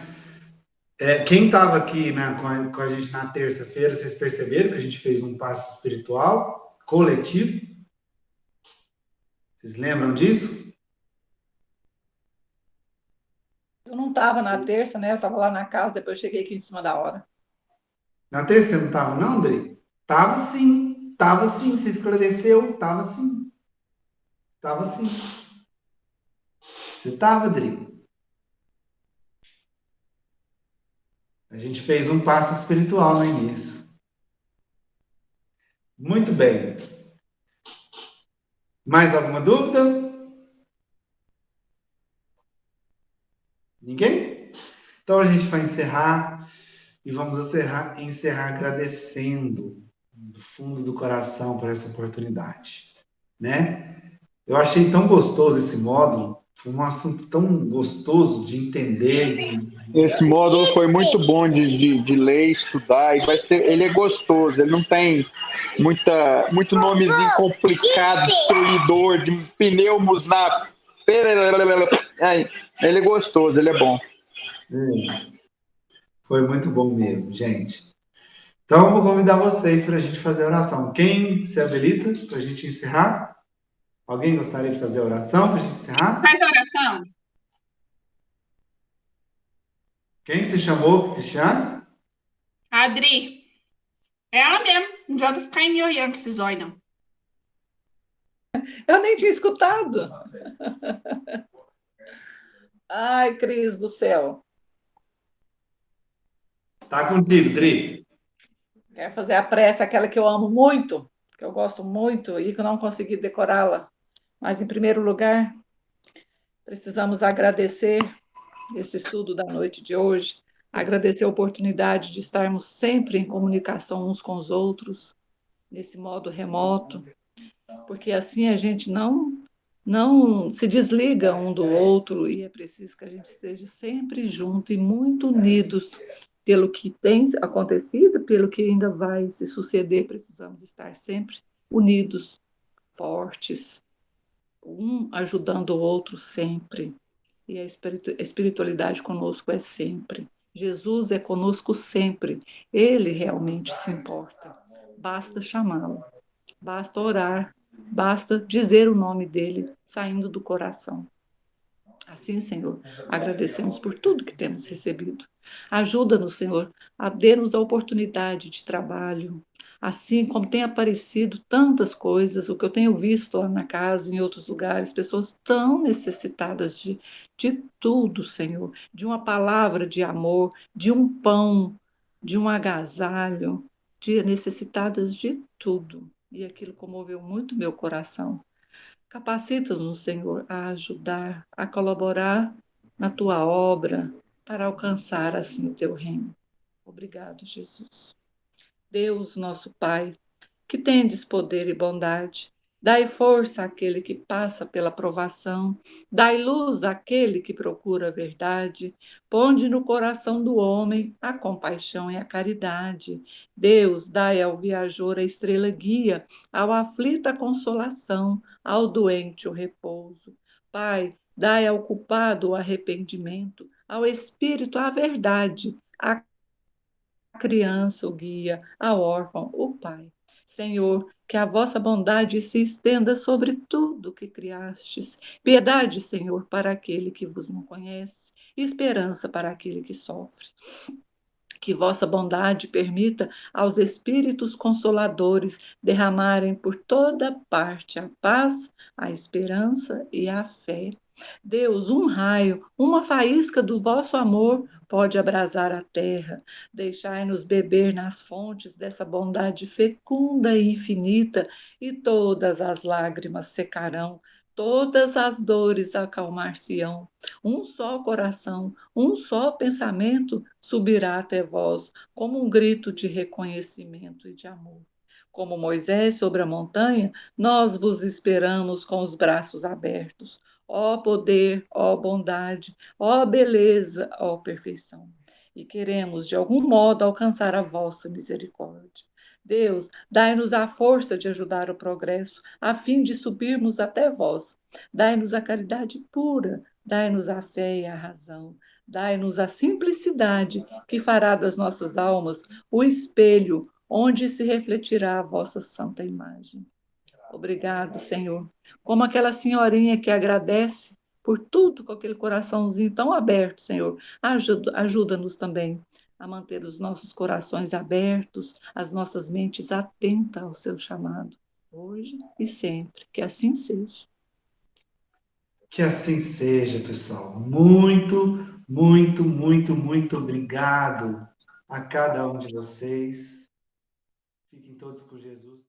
S1: Quem estava aqui com a gente na terça-feira, vocês perceberam que a gente fez um passe espiritual coletivo? Vocês lembram disso?
S4: Eu não estava na terça, né? Eu estava lá na casa, depois cheguei aqui em cima da hora.
S1: Na terça você não estava, não, Andrei? Tava sim, tava sim. Você esclareceu, tava sim. Tava sim. Você tava, Andrei? A gente fez um passe espiritual no início. Muito bem. Mais alguma dúvida? Ninguém? Então a gente vai encerrar e vamos encerrar agradecendo do fundo do coração por essa oportunidade, né? Eu achei tão gostoso esse módulo, foi um assunto tão gostoso de entender.
S7: Esse módulo foi muito bom de ler, estudar, e ele é gostoso, ele não tem muito nomezinho complicado, destruidor, de pneus na... Ele é gostoso, ele é bom.
S1: Foi muito bom mesmo, gente. Então, eu vou convidar vocês para a gente fazer a oração. Quem se habilita para a gente encerrar? Alguém gostaria de fazer a oração para a gente encerrar?
S8: Faz a oração.
S1: Quem se chamou, Cristiano?
S8: Adri. É ela mesmo. Não adianta ficar me olhando com esses olhos, não.
S4: Eu nem tinha escutado. Ai, Cris do céu.
S1: Tá contigo, Dri.
S4: Quero fazer a prece, aquela que eu amo muito, que eu gosto muito e que eu não consegui decorá-la. Mas, em primeiro lugar, precisamos agradecer esse estudo da noite de hoje, agradecer a oportunidade de estarmos sempre em comunicação uns com os outros, nesse modo remoto, porque assim a gente não se desliga um do outro e é preciso que a gente esteja sempre junto e muito unidos pelo que tem acontecido, pelo que ainda vai se suceder. Precisamos estar sempre unidos, fortes, um ajudando o outro sempre. E a espiritualidade conosco é sempre. Jesus é conosco sempre. Ele realmente se importa. Basta chamá-lo, basta orar, Basta dizer o nome dele saindo do coração. Assim, Senhor, agradecemos por tudo que temos recebido. Ajuda-nos, Senhor, a dar-nos a oportunidade de trabalho. Assim como tem aparecido tantas coisas, o que eu tenho visto lá na casa, em outros lugares, pessoas tão necessitadas de tudo, Senhor, de uma palavra de amor, de um pão, de um agasalho, de necessitadas de tudo. E aquilo comoveu muito meu coração. Capacita-nos, Senhor, a ajudar, a colaborar na tua obra para alcançar assim o teu reino. Obrigado, Jesus. Deus, nosso Pai, que tendes poder e bondade, dai força àquele que passa pela provação, dai luz àquele que procura a verdade, ponde no coração do homem a compaixão e a caridade. Deus, dai ao viajor a estrela guia, ao aflito a consolação, ao doente o repouso. Pai, dai ao culpado o arrependimento, ao espírito a verdade, à criança o guia, ao órfão o pai. Senhor, que a vossa bondade se estenda sobre tudo que criastes. Piedade, Senhor, para aquele que vos não conhece, esperança para aquele que sofre. Que vossa bondade permita aos espíritos consoladores derramarem por toda parte a paz, a esperança e a fé. Deus, um raio, uma faísca do vosso amor pode abrasar a terra. Deixai-nos beber nas fontes dessa bondade fecunda e infinita, e todas as lágrimas secarão, todas as dores acalmar-se-ão. Um só coração, um só pensamento subirá até vós, como um grito de reconhecimento e de amor. Como Moisés sobre a montanha, nós vos esperamos com os braços abertos. Ó poder, ó bondade, ó beleza, ó perfeição. E queremos, de algum modo, alcançar a vossa misericórdia. Deus, dai-nos a força de ajudar o progresso, a fim de subirmos até vós. Dai-nos a caridade pura, dai-nos a fé e a razão. Dai-nos a simplicidade que fará das nossas almas o espelho onde se refletirá a vossa santa imagem. Obrigado, Senhor. Como aquela senhorinha que agradece por tudo com aquele coraçãozinho tão aberto, Senhor. Ajuda-nos também a manter os nossos corações abertos, as nossas mentes atentas ao seu chamado, hoje e sempre. Que assim seja.
S1: Que assim seja, pessoal. Muito, muito, muito, muito obrigado a cada um de vocês. Fiquem todos com Jesus.